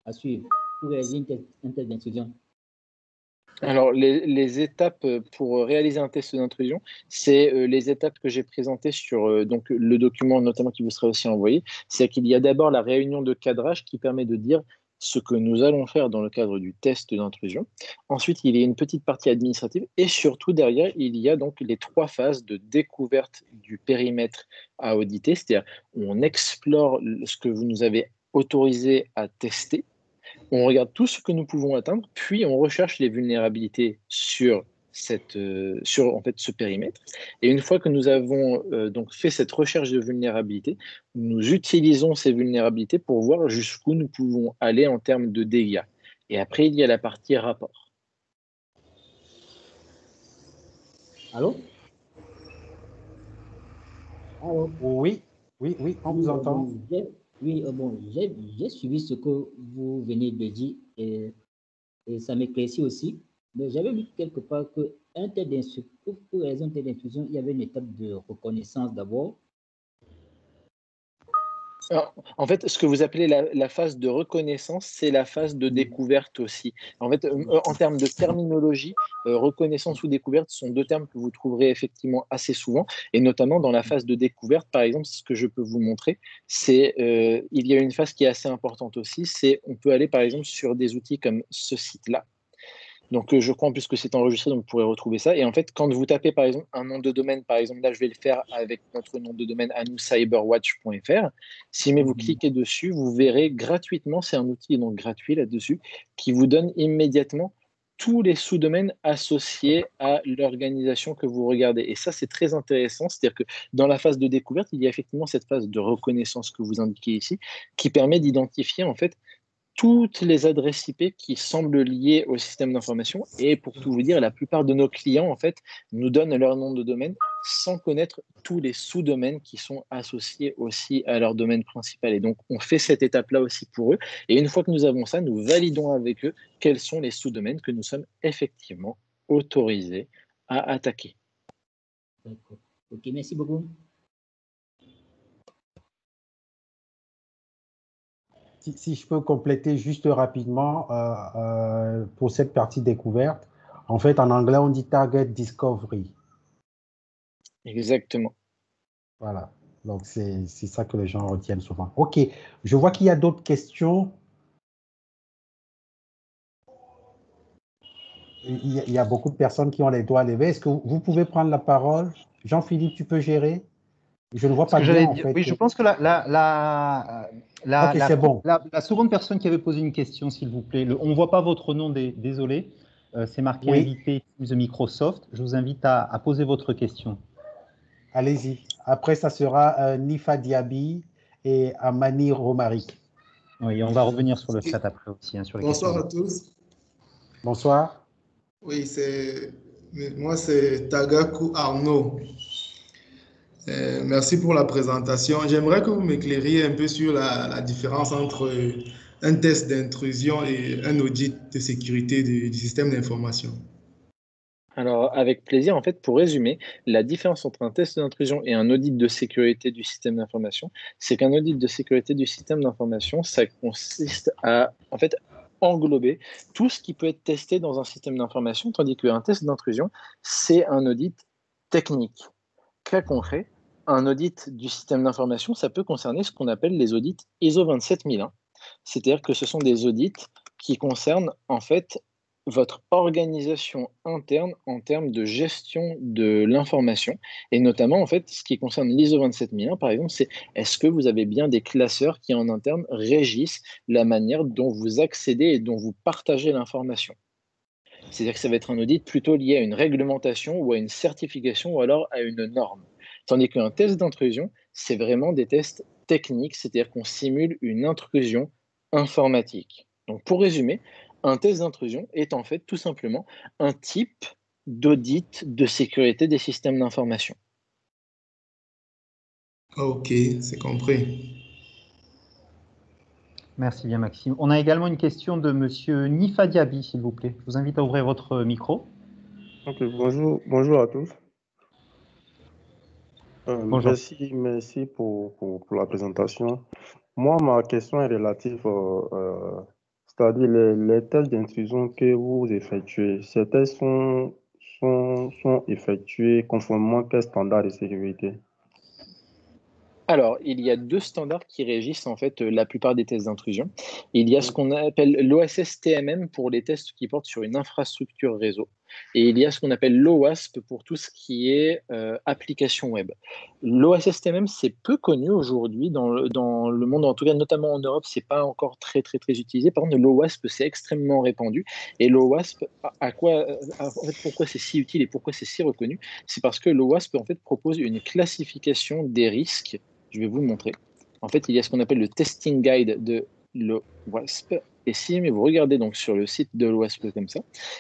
à suivre pour réaliser un test d'instruction? Alors, les étapes pour réaliser un test d'intrusion, c'est les étapes que j'ai présentées sur donc, le document notamment qui vous sera aussi envoyé. C'est qu'il y a d'abord la réunion de cadrage qui permet de dire ce que nous allons faire dans le cadre du test d'intrusion. Ensuite, il y a une petite partie administrative et surtout derrière, il y a donc les 3 phases de découverte du périmètre à auditer, c'est-à-dire on explore ce que vous nous avez autorisés à tester. On regarde tout ce que nous pouvons atteindre, puis on recherche les vulnérabilités sur en fait, ce périmètre. Et une fois que nous avons donc fait cette recherche de vulnérabilité, nous utilisons ces vulnérabilités pour voir jusqu'où nous pouvons aller en termes de dégâts. Et après, il y a la partie rapport. Allô? Allô? Oui, on vous entend. J'ai suivi ce que vous venez de dire et ça m'éclaircit aussi. Mais j'avais lu quelque part que pour raison d'intrusion, il y avait une étape de reconnaissance d'abord. Alors, en fait, ce que vous appelez la phase de reconnaissance, c'est la phase de découverte aussi. En fait, en termes de terminologie, reconnaissance ou découverte sont deux termes que vous trouverez effectivement assez souvent, et notamment dans la phase de découverte, par exemple, ce que je peux vous montrer, c'est il y a une phase qui est assez importante aussi, c'est on peut aller par exemple sur des outils comme ce site-là. Donc, je crois en plus que c'est enregistré, donc vous pourrez retrouver ça. Et en fait, quand vous tapez, par exemple, un nom de domaine, par exemple, là, je vais le faire avec notre nom de domaine à nous, cyberwatch.fr. Si vous cliquez dessus, vous verrez gratuitement, c'est un outil donc gratuit là-dessus, qui vous donne immédiatement tous les sous-domaines associés à l'organisation que vous regardez. Et ça, c'est très intéressant. C'est-à-dire que dans la phase de découverte, il y a effectivement cette phase de reconnaissance que vous indiquez ici, qui permet d'identifier, en fait, toutes les adresses IP qui semblent liées au système d'information. Et pour tout vous dire, la plupart de nos clients, en fait, nous donnent leur nom de domaine sans connaître tous les sous-domaines qui sont associés aussi à leur domaine principal. Et donc, on fait cette étape-là aussi pour eux. Et une fois que nous avons ça, nous validons avec eux quels sont les sous-domaines que nous sommes effectivement autorisés à attaquer. D'accord. OK, merci beaucoup. Si je peux compléter juste rapidement pour cette partie découverte, en fait, en anglais, on dit Target Discovery. Exactement. Voilà. Donc, c'est ça que les gens retiennent souvent. OK. Je vois qu'il y a d'autres questions. Il y a beaucoup de personnes qui ont les doigts levés. Est-ce que vous pouvez prendre la parole? Jean-Philippe, tu peux gérer? Je ne vois pas bien, en fait. Oui, je pense que OK, c'est bon. la seconde personne qui avait posé une question, s'il vous plaît, on ne voit pas votre nom, désolé. C'est marqué Oui. invité de Microsoft. Je vous invite à poser votre question. Allez-y. Après, ça sera Nifa Diaby et Amani Romaric. Oui, on va revenir sur le chat après aussi. Sur les Bonsoir questions. à tous. Bonsoir. Oui, moi, c'est Tagaku Arnaud. Merci pour la présentation. J'aimerais que vous m'éclairiez un peu sur la différence entre un test d'intrusion et un audit de sécurité du système d'information. Alors, avec plaisir, en fait, pour résumer, la différence entre un test d'intrusion et un audit de sécurité du système d'information, c'est qu'un audit de sécurité du système d'information, ça consiste à, en fait, englober tout ce qui peut être testé dans un système d'information, tandis qu'un test d'intrusion, c'est un audit technique. Cas concret, un audit du système d'information, ça peut concerner ce qu'on appelle les audits ISO 27001. C'est-à-dire que ce sont des audits qui concernent, en fait, votre organisation interne en termes de gestion de l'information. Et notamment, en fait, ce qui concerne l'ISO 27001, par exemple, c'est est-ce que vous avez bien des classeurs qui, en interne, régissent la manière dont vous accédez et dont vous partagez l'information. C'est-à-dire que ça va être un audit plutôt lié à une réglementation ou à une certification ou alors à une norme. Tandis qu'un test d'intrusion, c'est vraiment des tests techniques, c'est-à-dire qu'on simule une intrusion informatique. Donc pour résumer, un test d'intrusion est en fait tout simplement un type d'audit de sécurité des systèmes d'information. Ok, c'est compris. Merci bien, Maxime. On a également une question de monsieur Nifa Diaby, s'il vous plaît. Je vous invite à ouvrir votre micro. Ok, bonjour à tous. Bonjour. Merci pour la présentation. Moi, ma question est relative, c'est-à-dire les tests d'intrusion que vous effectuez. Ces tests sont effectués conformément à quel standard de sécurité? Alors, il y a deux standards qui régissent en fait la plupart des tests d'intrusion. Il y a ce qu'on appelle l'OSS-TMM pour les tests qui portent sur une infrastructure réseau. et il y a ce qu'on appelle l'OWASP pour tout ce qui est application web. L'OSSTMM, c'est peu connu aujourd'hui dans le monde, en tout cas notamment en Europe, c'est pas encore très très très utilisé. Par contre, l'OWASP, c'est extrêmement répandu. Et l'OWASP, en fait, pourquoi c'est si utile et pourquoi c'est si reconnu? C'est parce que l'OWASP en fait propose une classification des risques. Je vais vous le montrer. En fait, il y a ce qu'on appelle le testing guide de l'OWASP. Et si mais vous regardez donc sur le site de l'OWASP comme ça,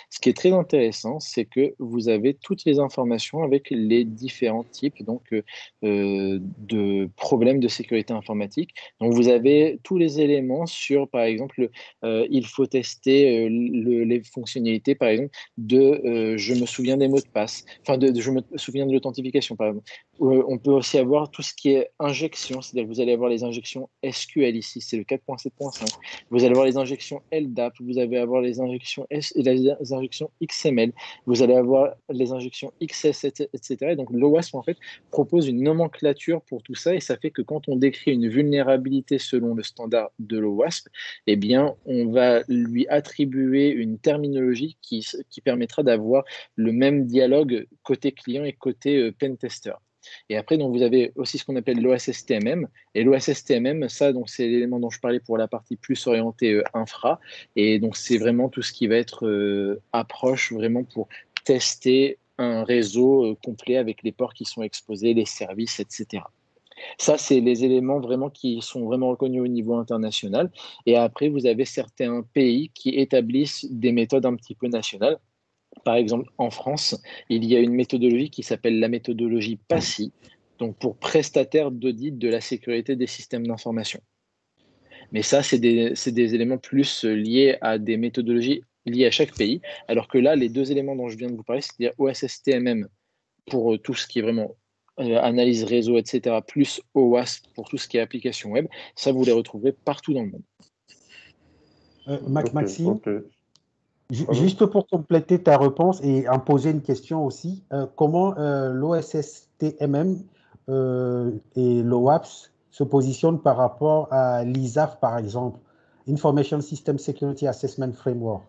ce qui est très intéressant, c'est que vous avez toutes les informations avec les différents types donc, de problèmes de sécurité informatique. Donc vous avez tous les éléments sur, par exemple, il faut tester les fonctionnalités, par exemple, je me souviens des mots de passe, enfin je me souviens de l'authentification, par exemple. On peut aussi avoir tout ce qui est injection, c'est-à-dire que vous allez avoir les injections SQL ici, c'est le 4.7.5. Vous allez avoir les injections LDAP, vous allez avoir les injections XML, vous allez avoir les injections XS, etc. Et donc l'OWASP en fait propose une nomenclature pour tout ça et ça fait que quand on décrit une vulnérabilité selon le standard de l'OWASP, eh bien on va lui attribuer une terminologie qui permettra d'avoir le même dialogue côté client et côté pentester. Et après, donc, vous avez aussi ce qu'on appelle l'OSSTMM. Et l'OSSTMM, ça, donc, c'est l'élément dont je parlais pour la partie plus orientée infra. Et donc, c'est vraiment tout ce qui va être approche vraiment pour tester un réseau complet avec les ports qui sont exposés, les services, etc. Ça, c'est les éléments vraiment qui sont vraiment reconnus au niveau international. Et après, vous avez certains pays qui établissent des méthodes un petit peu nationales. Par exemple, en France, il y a une méthodologie qui s'appelle la méthodologie PASI, donc pour prestataire d'audit de la sécurité des systèmes d'information. Mais ça, c'est des éléments plus liés à des méthodologies liées à chaque pays, alors que là, les deux éléments dont je viens de vous parler, c'est-à-dire OSSTMM pour tout ce qui est vraiment analyse réseau, etc., plus OWASP pour tout ce qui est application web, ça, vous les retrouverez partout dans le monde. Maxime, Ok. juste pour compléter ta réponse et en poser une question aussi, comment l'OSSTMM et l'OWASP se positionnent par rapport à l'ISAF, par exemple, Information System Security Assessment Framework?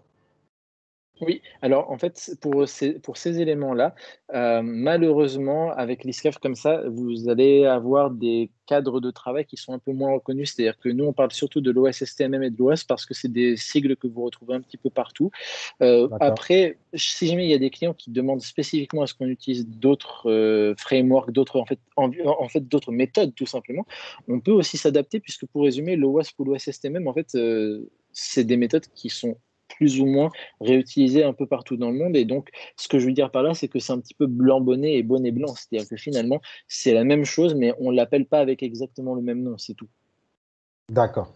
Oui, alors en fait, pour ces éléments-là, malheureusement, avec l'ISCAF comme ça, vous allez avoir des cadres de travail qui sont un peu moins reconnus. C'est-à-dire que nous, on parle surtout de l'OSSTMM et de l'OS parce que c'est des sigles que vous retrouvez un petit peu partout. Après, si jamais il y a des clients qui demandent spécifiquement à ce qu'on utilise d'autres frameworks, d'autres d'autres méthodes tout simplement, on peut aussi s'adapter puisque pour résumer, l'OWASP ou l'OSSTMM, en fait, c'est des méthodes qui sont plus ou moins réutilisées un peu partout dans le monde. Et donc, ce que je veux dire par là, c'est que c'est un petit peu blanc bonnet et bonnet blanc. C'est-à-dire que finalement, c'est la même chose, mais on ne l'appelle pas avec exactement le même nom, c'est tout. D'accord.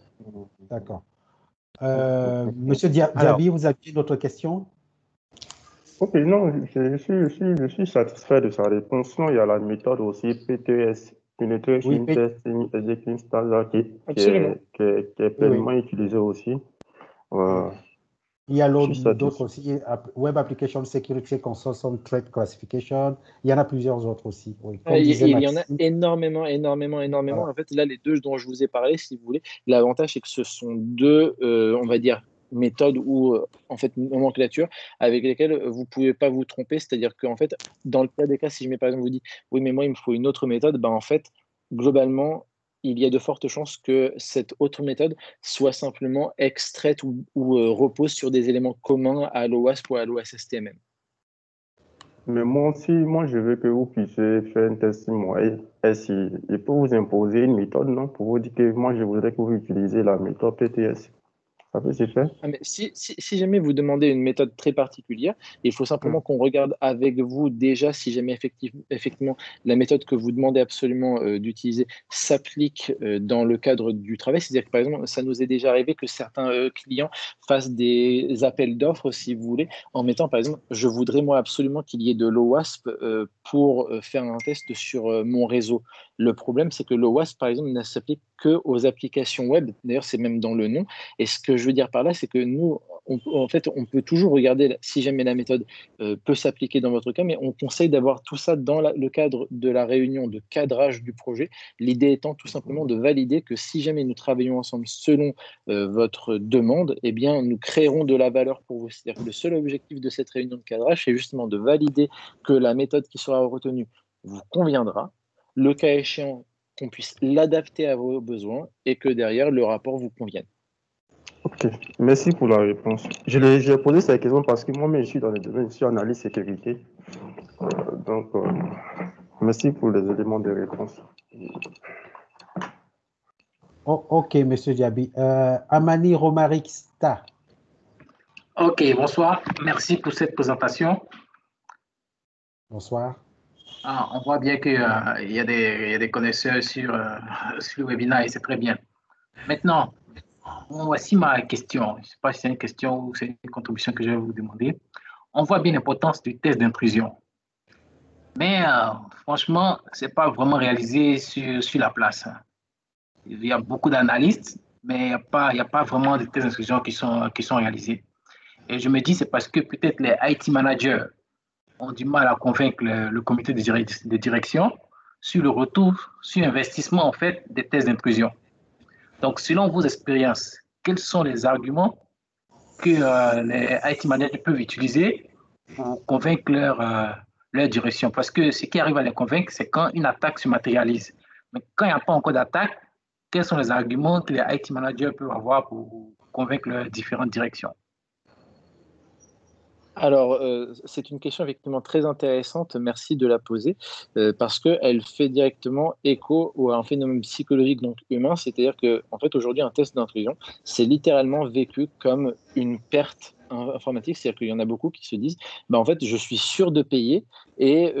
Monsieur Diaby, vous aviez d'autres questions? Ok, non, je suis satisfait de sa réponse. Non, il y a la méthode aussi PTS, Penetration Testing Executing Standard, qui est pleinement utilisée aussi. Il y a d'autres aussi, Web Application Security Consortium Threat Classification. Il y en a plusieurs autres aussi. Oui. Il y en a énormément. Voilà. En fait, là, les deux dont je vous ai parlé, si vous voulez, l'avantage, c'est que ce sont deux, on va dire, méthodes ou en fait nomenclature avec lesquelles vous ne pouvez pas vous tromper. C'est-à-dire qu'en fait, dans le cas des cas, si je mets par exemple vous dis oui, mais moi, il me faut une autre méthode, ben, en fait, globalement, il y a de fortes chances que cette autre méthode soit simplement extraite ou repose sur des éléments communs à l'OWASP ou à l'OSSTMM. Mais moi, je veux que vous puissiez faire un test moi. Est-ce qu'il peut vous imposer une méthode, non? Pour vous dire que moi, je voudrais que vous utilisiez la méthode PTS. Ça peut se faire? Mais si jamais vous demandez une méthode très particulière, il faut simplement qu'on regarde avec vous déjà si jamais effectivement la méthode que vous demandez absolument d'utiliser s'applique dans le cadre du travail. C'est-à-dire que par exemple, ça nous est déjà arrivé que certains clients fassent des appels d'offres, si vous voulez, en mettant par exemple, je voudrais moi absolument qu'il y ait de l'OWASP pour faire un test sur mon réseau. Le problème, c'est que l'OWASP, par exemple, ne s'applique qu'aux applications web. D'ailleurs, c'est même dans le nom. Et ce que je veux dire par là, c'est que nous, en fait, on peut toujours regarder si jamais la méthode peut s'appliquer dans votre cas, mais on conseille d'avoir tout ça dans le cadre de la réunion de cadrage du projet. L'idée étant tout simplement de valider que si jamais nous travaillons ensemble selon votre demande, eh bien, nous créerons de la valeur pour vous. C'est-à-dire que le seul objectif de cette réunion de cadrage, c'est justement de valider que la méthode qui sera retenue vous conviendra, le cas échéant, qu'on puisse l'adapter à vos besoins et que derrière, le rapport vous convienne. Ok, merci pour la réponse. J'ai posé cette question parce que moi-même, je suis dans le domaine, je suis analyste sécurité. Donc, merci pour les éléments de réponse. Oh, ok, Monsieur Diaby. Amani Romarixta. Ok, bonsoir. Merci pour cette présentation. Bonsoir. On voit bien qu'il y a des connaisseurs sur le webinaire et c'est très bien. Maintenant, voici ma question. Je ne sais pas si c'est une question ou c'est une contribution que je vais vous demander. On voit bien l'importance du test d'intrusion. Mais franchement, ce n'est pas vraiment réalisé sur la place. Il y a beaucoup d'analystes, mais il n'y a pas vraiment de tests d'intrusion qui sont réalisés. Et je me dis, c'est parce que peut-être les IT managers ont du mal à convaincre le comité de direction sur le retour sur investissement en fait des tests d'intrusion. Donc, selon vos expériences, quels sont les arguments que les IT managers peuvent utiliser pour convaincre leur direction? Parce que ce qui arrive à les convaincre, c'est quand une attaque se matérialise. Mais quand il n'y a pas encore d'attaque, quels sont les arguments que les IT managers peuvent avoir pour convaincre leurs différentes directions? Alors, c'est une question effectivement très intéressante, merci de la poser, parce qu'elle fait directement écho à un phénomène psychologique, donc humain, c'est-à-dire qu'en fait, aujourd'hui, un test d'intrusion, c'est littéralement vécu comme une perte informatique, c'est-à-dire qu'il y en a beaucoup qui se disent, bah, en fait, je suis sûr de payer, et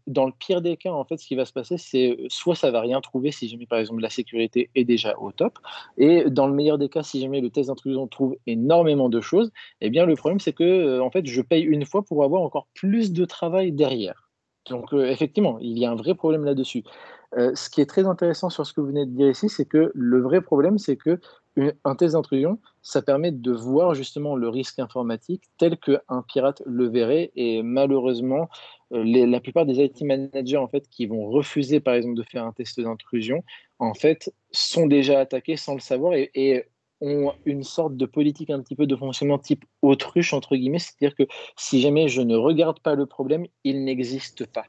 dans le pire des cas, en fait, ce qui va se passer, c'est soit ça va rien trouver si jamais, par exemple, la sécurité est déjà au top, et dans le meilleur des cas, si jamais le test d'intrusion trouve énormément de choses, eh bien, le problème, c'est que en fait, je paye une fois pour avoir encore plus de travail derrière. Donc, effectivement, il y a un vrai problème là-dessus. Ce qui est très intéressant sur ce que vous venez de dire ici, c'est que le vrai problème, c'est que un test d'intrusion, ça permet de voir justement le risque informatique tel qu'un pirate le verrait. Et malheureusement, la plupart des IT managers en fait, qui vont refuser, par exemple, de faire un test d'intrusion, en fait, sont déjà attaqués sans le savoir et ont une sorte de politique un petit peu de fonctionnement type autruche, entre guillemets, c'est-à-dire que si jamais je ne regarde pas le problème, il n'existe pas.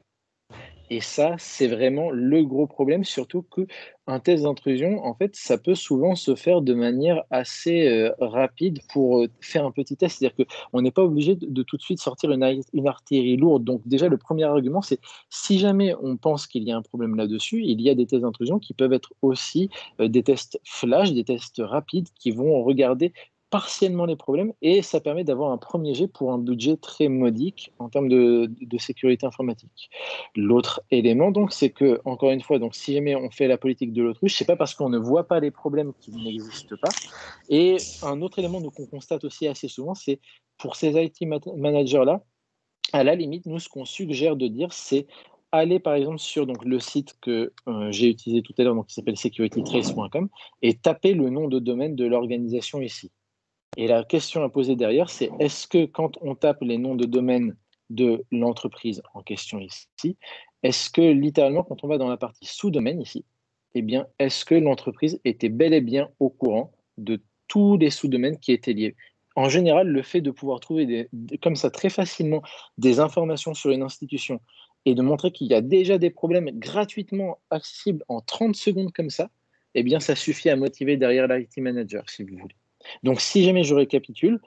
Et ça, c'est vraiment le gros problème, surtout qu'un test d'intrusion, en fait, ça peut souvent se faire de manière assez rapide pour faire un petit test. C'est-à-dire qu'on n'est pas obligé de tout de suite sortir une artillerie lourde. Donc déjà, le premier argument, c'est si jamais on pense qu'il y a un problème là-dessus, il y a des tests d'intrusion qui peuvent être aussi des tests flash, des tests rapides qui vont regarder partiellement les problèmes et ça permet d'avoir un premier jet pour un budget très modique en termes de sécurité informatique. L'autre élément, donc, c'est que, encore une fois, donc, si jamais on fait la politique de l'autruche, c'est pas parce qu'on ne voit pas les problèmes qu'ils n'existent pas. Et un autre élément qu'on constate aussi assez souvent, c'est pour ces IT managers-là, à la limite, nous, ce qu'on suggère de dire, c'est aller par exemple sur donc, le site que j'ai utilisé tout à l'heure, donc, qui s'appelle securitytrace.com, et taper le nom de domaine de l'organisation ici. Et la question à poser derrière, c'est est-ce que quand on tape les noms de domaine de l'entreprise en question ici, est-ce que littéralement, quand on va dans la partie sous-domaine ici, eh bien, est-ce que l'entreprise était bel et bien au courant de tous les sous-domaines qui étaient liés? En général, le fait de pouvoir trouver comme ça très facilement des informations sur une institution et de montrer qu'il y a déjà des problèmes gratuitement accessibles en 30 secondes comme ça, eh bien, ça suffit à motiver derrière l'IT manager, si vous voulez. Donc, si jamais je récapitule,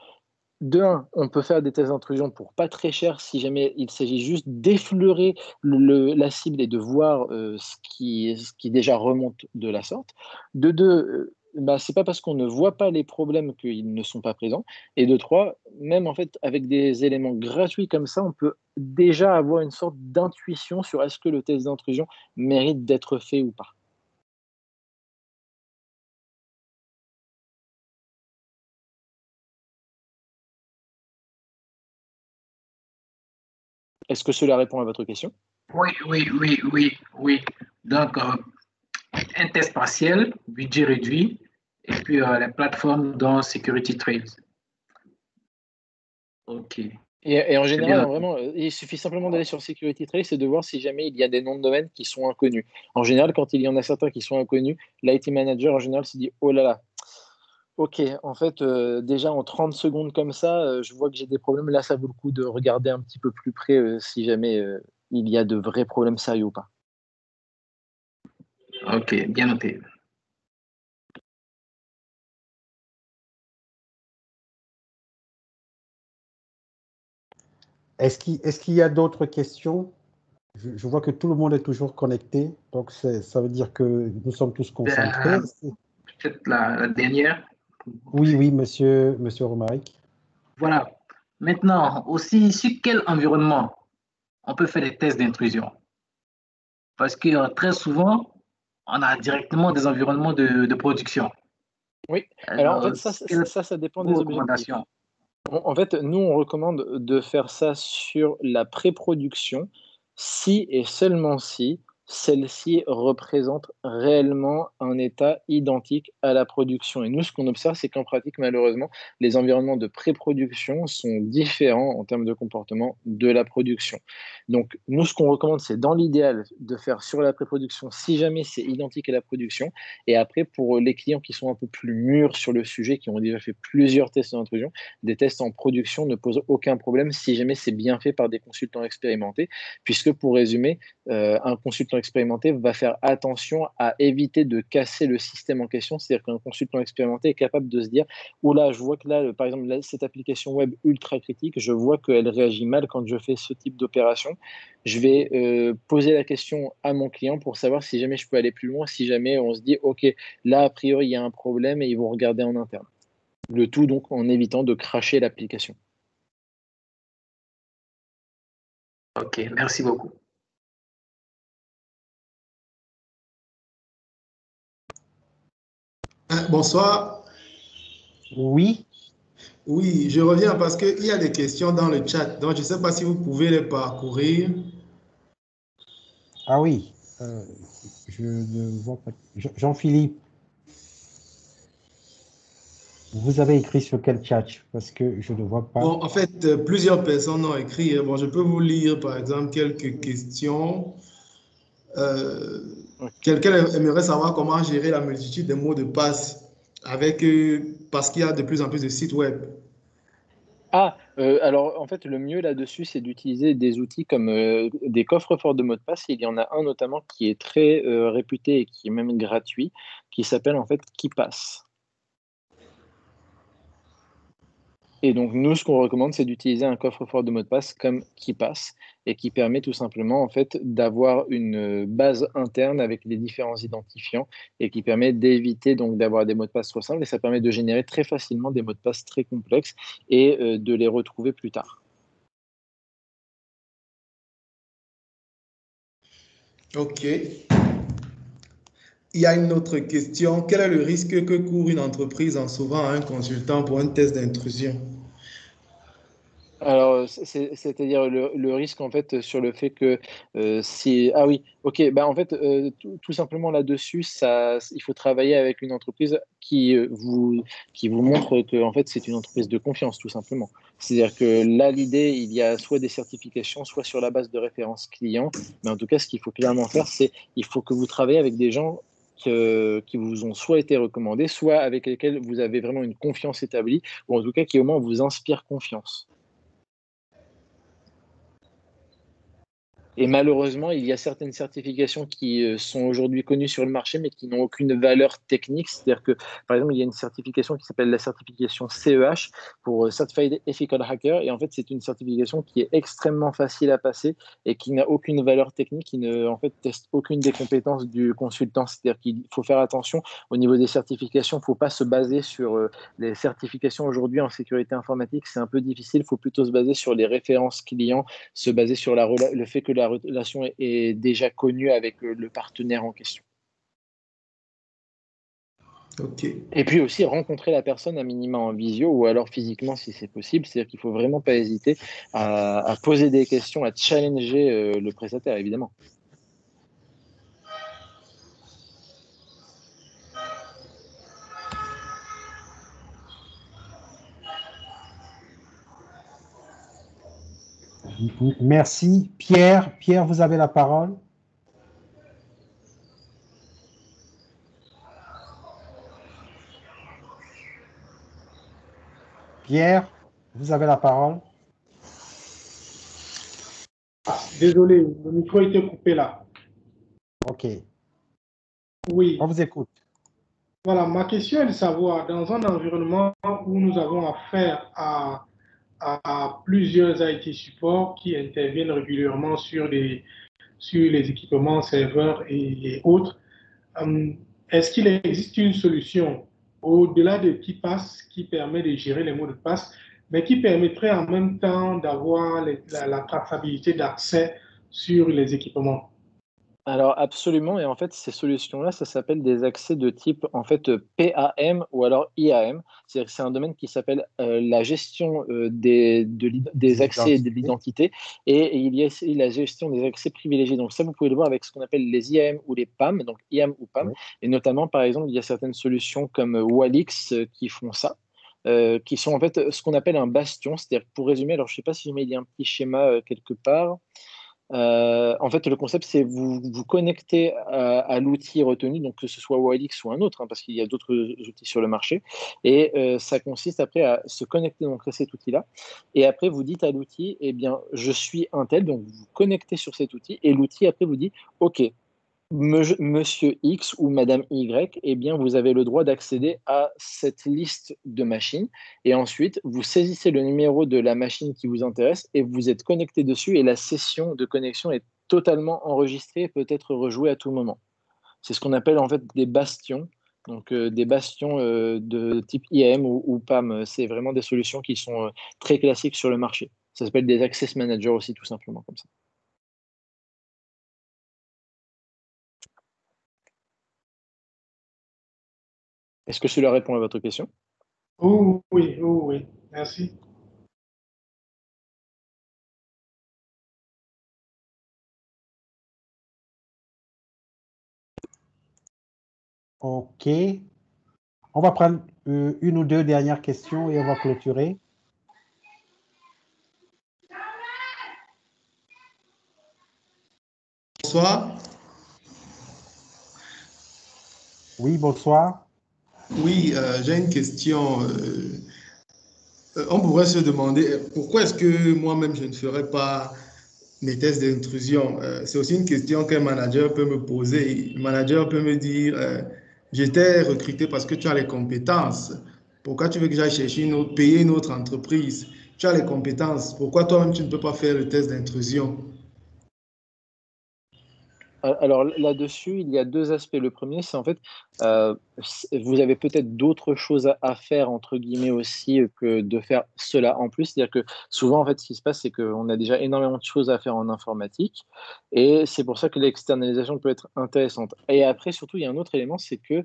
de un, on peut faire des tests d'intrusion pour pas très cher si jamais il s'agit juste d'effleurer la cible et de voir ce qui déjà remonte de la sorte. De deux, c'est pas parce qu'on ne voit pas les problèmes qu'ils ne sont pas présents. Et de trois, même en fait avec des éléments gratuits comme ça, on peut déjà avoir une sorte d'intuition sur est-ce que le test d'intrusion mérite d'être fait ou pas. Est-ce que cela répond à votre question? Oui. Donc, un test partiel, budget réduit, et puis les plateformes dans Security Trace. Ok. Et en C'est général, bien. hein, vraiment, il suffit simplement d'aller sur Security Trace et de voir si jamais il y a des noms de domaine qui sont inconnus. En général, quand il y en a certains qui sont inconnus, l'IT manager en général se dit oh là là, ok, en fait, déjà en 30 secondes comme ça, je vois que j'ai des problèmes. Là, ça vaut le coup de regarder un petit peu plus près si jamais il y a de vrais problèmes sérieux ou pas. Ok, bien noté. Est-ce qu'il y a d'autres questions? Je vois que tout le monde est toujours connecté, donc ça veut dire que nous sommes tous concentrés. Peut-être la dernière. Oui, monsieur Romaric. Voilà. Maintenant, aussi, sur quel environnement on peut faire des tests d'intrusion? Parce que très souvent, on a directement des environnements de production. Oui, alors en fait, Quelles ça dépend vos des objectifs. recommandations? En fait, nous, on recommande de faire ça sur la pré-production si et seulement si celle-ci représente réellement un état identique à la production. Et nous, ce qu'on observe, c'est qu'en pratique, malheureusement, les environnements de pré-production sont différents en termes de comportement de la production. Donc, nous, ce qu'on recommande, c'est dans l'idéal de faire sur la pré-production si jamais c'est identique à la production. Et après, pour les clients qui sont un peu plus mûrs sur le sujet, qui ont déjà fait plusieurs tests d'intrusion, des tests en production ne posent aucun problème si jamais c'est bien fait par des consultants expérimentés, puisque pour résumer, un consultant expérimenté va faire attention à éviter de casser le système en question, c'est-à-dire qu'un consultant expérimenté est capable de se dire « Oula, je vois que là, par exemple, là, cette application web ultra critique, je vois qu'elle réagit mal quand je fais ce type d'opération. Je vais poser la question à mon client pour savoir si jamais je peux aller plus loin, si jamais on se dit « Ok, là, a priori, il y a un problème et ils vont regarder en interne. » Le tout donc en évitant de cracher l'application. Ok, merci beaucoup. Bonsoir. Oui. Oui, je reviens parce qu'il y a des questions dans le chat, donc je ne sais pas si vous pouvez les parcourir. Ah oui. Je ne vois pas. Jean-Philippe, vous avez écrit sur quel chat? Parce que je ne vois pas. Bon, en fait, plusieurs personnes ont écrit. Bon, je peux vous lire, par exemple, quelques questions. Quelqu'un aimerait savoir comment gérer la multitude de mots de passe avec, parce qu'il y a de plus en plus de sites web. Alors en fait, le mieux là-dessus, c'est d'utiliser des outils comme des coffres-forts de mots de passe. Il y en a un notamment qui est très réputé et qui est même gratuit, qui s'appelle en fait KeePass. Et donc, nous, ce qu'on recommande, c'est d'utiliser un coffre-fort de mot de passe comme KeePass et qui permet tout simplement en fait, d'avoir une base interne avec les différents identifiants et qui permet d'éviter donc d'avoir des mots de passe trop simples et ça permet de générer très facilement des mots de passe très complexes et de les retrouver plus tard. OK. Il y a une autre question. Quel est le risque que court une entreprise en sauvant un consultant pour un test d'intrusion? Alors, c'est-à-dire le risque en fait sur le fait que si ah oui, ok, bah en fait tout simplement là-dessus, il faut travailler avec une entreprise qui vous montre que en fait c'est une entreprise de confiance tout simplement. C'est-à-dire que là l'idée, il y a soit des certifications, soit sur la base de références clients, mais en tout cas ce qu'il faut clairement faire, c'est il faut que vous travaillez avec des gens qui vous ont soit été recommandés, soit avec lesquels vous avez vraiment une confiance établie, ou en tout cas qui au moins vous inspirent confiance. Et malheureusement, il y a certaines certifications qui sont aujourd'hui connues sur le marché, mais qui n'ont aucune valeur technique. C'est-à-dire que, par exemple, il y a une certification qui s'appelle la certification CEH pour Certified Ethical Hacker. Et en fait, c'est une certification qui est extrêmement facile à passer et qui n'a aucune valeur technique, qui ne, en fait, teste aucune des compétences du consultant. C'est-à-dire qu'il faut faire attention au niveau des certifications. Il ne faut pas se baser sur les certifications aujourd'hui en sécurité informatique. C'est un peu difficile. Il faut plutôt se baser sur les références clients, se baser sur le fait que la relation est déjà connue avec le partenaire en question. OK. Et puis aussi rencontrer la personne à minima en visio ou alors physiquement si c'est possible. C'est-à-dire qu'il ne faut vraiment pas hésiter à poser des questions, à challenger le prestataire, évidemment. Merci. Pierre, vous avez la parole. Pierre, vous avez la parole. Désolé, le micro était coupé là. OK. Oui. On vous écoute. Voilà, ma question est de savoir, dans un environnement où nous avons affaire à plusieurs IT supports qui interviennent régulièrement sur les équipements serveurs et autres, est-ce qu'il existe une solution au-delà de KeePass qui permet de gérer les mots de passe, mais qui permettrait en même temps d'avoir la traçabilité d'accès sur les équipements? Alors absolument, et en fait ces solutions-là, ça s'appelle des accès de type en fait PAM ou alors IAM. C'est-à-dire que c'est un domaine qui s'appelle la gestion des accès et de l'identité, et il y a aussi la gestion des accès privilégiés. Donc ça, vous pouvez le voir avec ce qu'on appelle les IAM ou les PAM, donc IAM ou PAM, et notamment par exemple, il y a certaines solutions comme Walix qui font ça. Qui sont en fait ce qu'on appelle un bastion, c'est-à-dire pour résumer, alors je ne sais pas si il y a un petit schéma quelque part. En fait, le concept, c'est vous connectez à l'outil retenu, donc que ce soit OLX ou un autre, hein, parce qu'il y a d'autres outils sur le marché. Et ça consiste après à se connecter donc, à cet outil-là. Et après, vous dites à l'outil, eh bien, je suis un tel, donc vous vous connectez sur cet outil. Et l'outil, après, vous dit, OK, Monsieur X ou Madame Y, eh bien, vous avez le droit d'accéder à cette liste de machines. Et ensuite, vous saisissez le numéro de la machine qui vous intéresse et vous êtes connecté dessus. Et la session de connexion est totalement enregistrée et peut être rejouée à tout moment. C'est ce qu'on appelle en fait des bastions. Donc, des bastions de type IAM ou PAM. C'est vraiment des solutions qui sont très classiques sur le marché. Ça s'appelle des access managers aussi, tout simplement, comme ça. Est-ce que cela répond à votre question? Oh, oui, oh, oui, merci. OK. On va prendre une ou deux dernières questions et on va clôturer. Bonsoir. Oui, bonsoir. Oui, j'ai une question. On pourrait se demander pourquoi est-ce que moi-même je ne ferais pas mes tests d'intrusion. C'est aussi une question qu'un manager peut me poser. Le manager peut me dire, j'étais recruté parce que tu as les compétences. Pourquoi tu veux que j'aille chercher payer une autre entreprise? Tu as les compétences. Pourquoi toi-même tu ne peux pas faire le test d'intrusion? Alors là-dessus, il y a deux aspects. Le premier, c'est en fait, vous avez peut-être d'autres choses à faire, entre guillemets, aussi, que de faire cela en plus. C'est-à-dire que souvent, en fait, ce qui se passe, c'est qu'on a déjà énormément de choses à faire en informatique. Et c'est pour ça que l'externalisation peut être intéressante. Et après, surtout, il y a un autre élément, c'est que,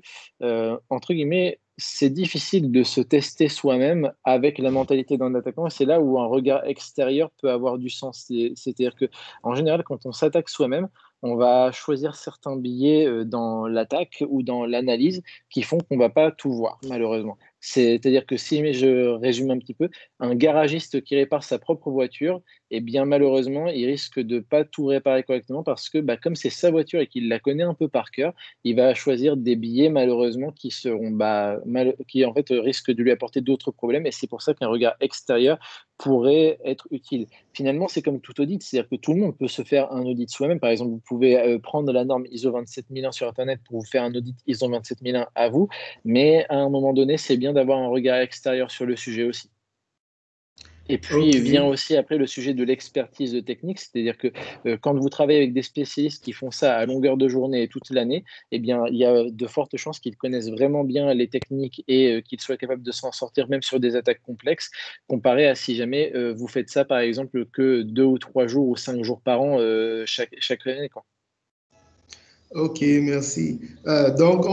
entre guillemets, c'est difficile de se tester soi-même avec la mentalité d'un attaquant. Et c'est là où un regard extérieur peut avoir du sens. C'est-à-dire que, en général, quand on s'attaque soi-même, on va choisir certains biais dans l'attaque ou dans l'analyse qui font qu'on ne va pas tout voir, malheureusement. C'est-à-dire que si je résume un petit peu, un garagiste qui répare sa propre voiture, eh bien malheureusement, il risque de ne pas tout réparer correctement parce que comme c'est sa voiture et qu'il la connaît un peu par cœur, il va choisir des biais malheureusement qui seront qui en fait risquent de lui apporter d'autres problèmes. Et c'est pour ça qu'un regard extérieur pourrait être utile. Finalement, c'est comme tout audit, c'est-à-dire que tout le monde peut se faire un audit soi-même. Par exemple, vous pouvez prendre la norme ISO 27001 sur Internet pour vous faire un audit ISO 27001 à vous, mais à un moment donné, c'est bien d'avoir un regard extérieur sur le sujet aussi. Et puis Ok. vient aussi après le sujet de l'expertise technique, c'est-à-dire que quand vous travaillez avec des spécialistes qui font ça à longueur de journée et toute l'année, eh bien, il y a de fortes chances qu'ils connaissent vraiment bien les techniques et qu'ils soient capables de s'en sortir même sur des attaques complexes, comparé à si jamais vous faites ça, par exemple, que 2 ou 3 jours ou 5 jours par an chaque année, quoi. Ok, merci. Donc,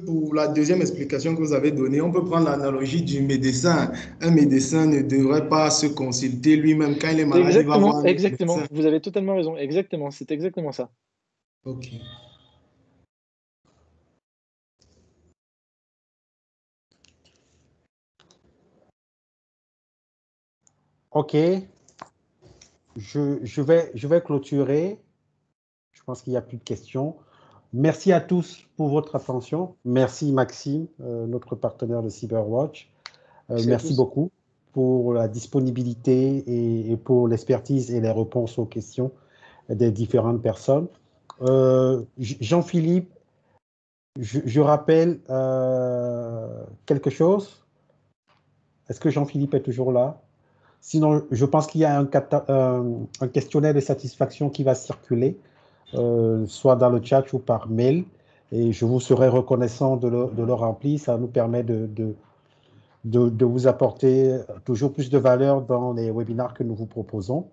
pour la deuxième explication que vous avez donnée, on peut prendre l'analogie du médecin. Un médecin ne devrait pas se consulter lui-même. Quand il est malade, il va voir un autre Exactement, médecin. vous avez totalement raison. Exactement, c'est exactement ça. Ok. OK. je vais clôturer. Je pense qu'il n'y a plus de questions. Merci à tous pour votre attention. Merci Maxime, notre partenaire de Cyberwatch. Merci beaucoup pour la disponibilité et pour l'expertise et les réponses aux questions des différentes personnes. Jean-Philippe, je rappelle quelque chose. Est-ce que Jean-Philippe est toujours là? Sinon, je pense qu'il y a un questionnaire de satisfaction qui va circuler, soit dans le chat ou par mail, et je vous serai reconnaissant de le remplir. Ça nous permet de vous apporter toujours plus de valeur dans les webinaires que nous vous proposons.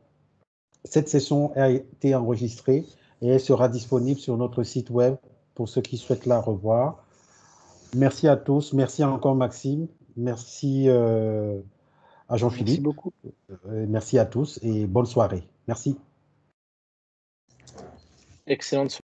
Cette session a été enregistrée et elle sera disponible sur notre site web pour ceux qui souhaitent la revoir. Merci à tous. Merci encore Maxime. Merci à Jean-Philippe. Merci beaucoup. Merci à tous et bonne soirée. Merci. Excellente soirée.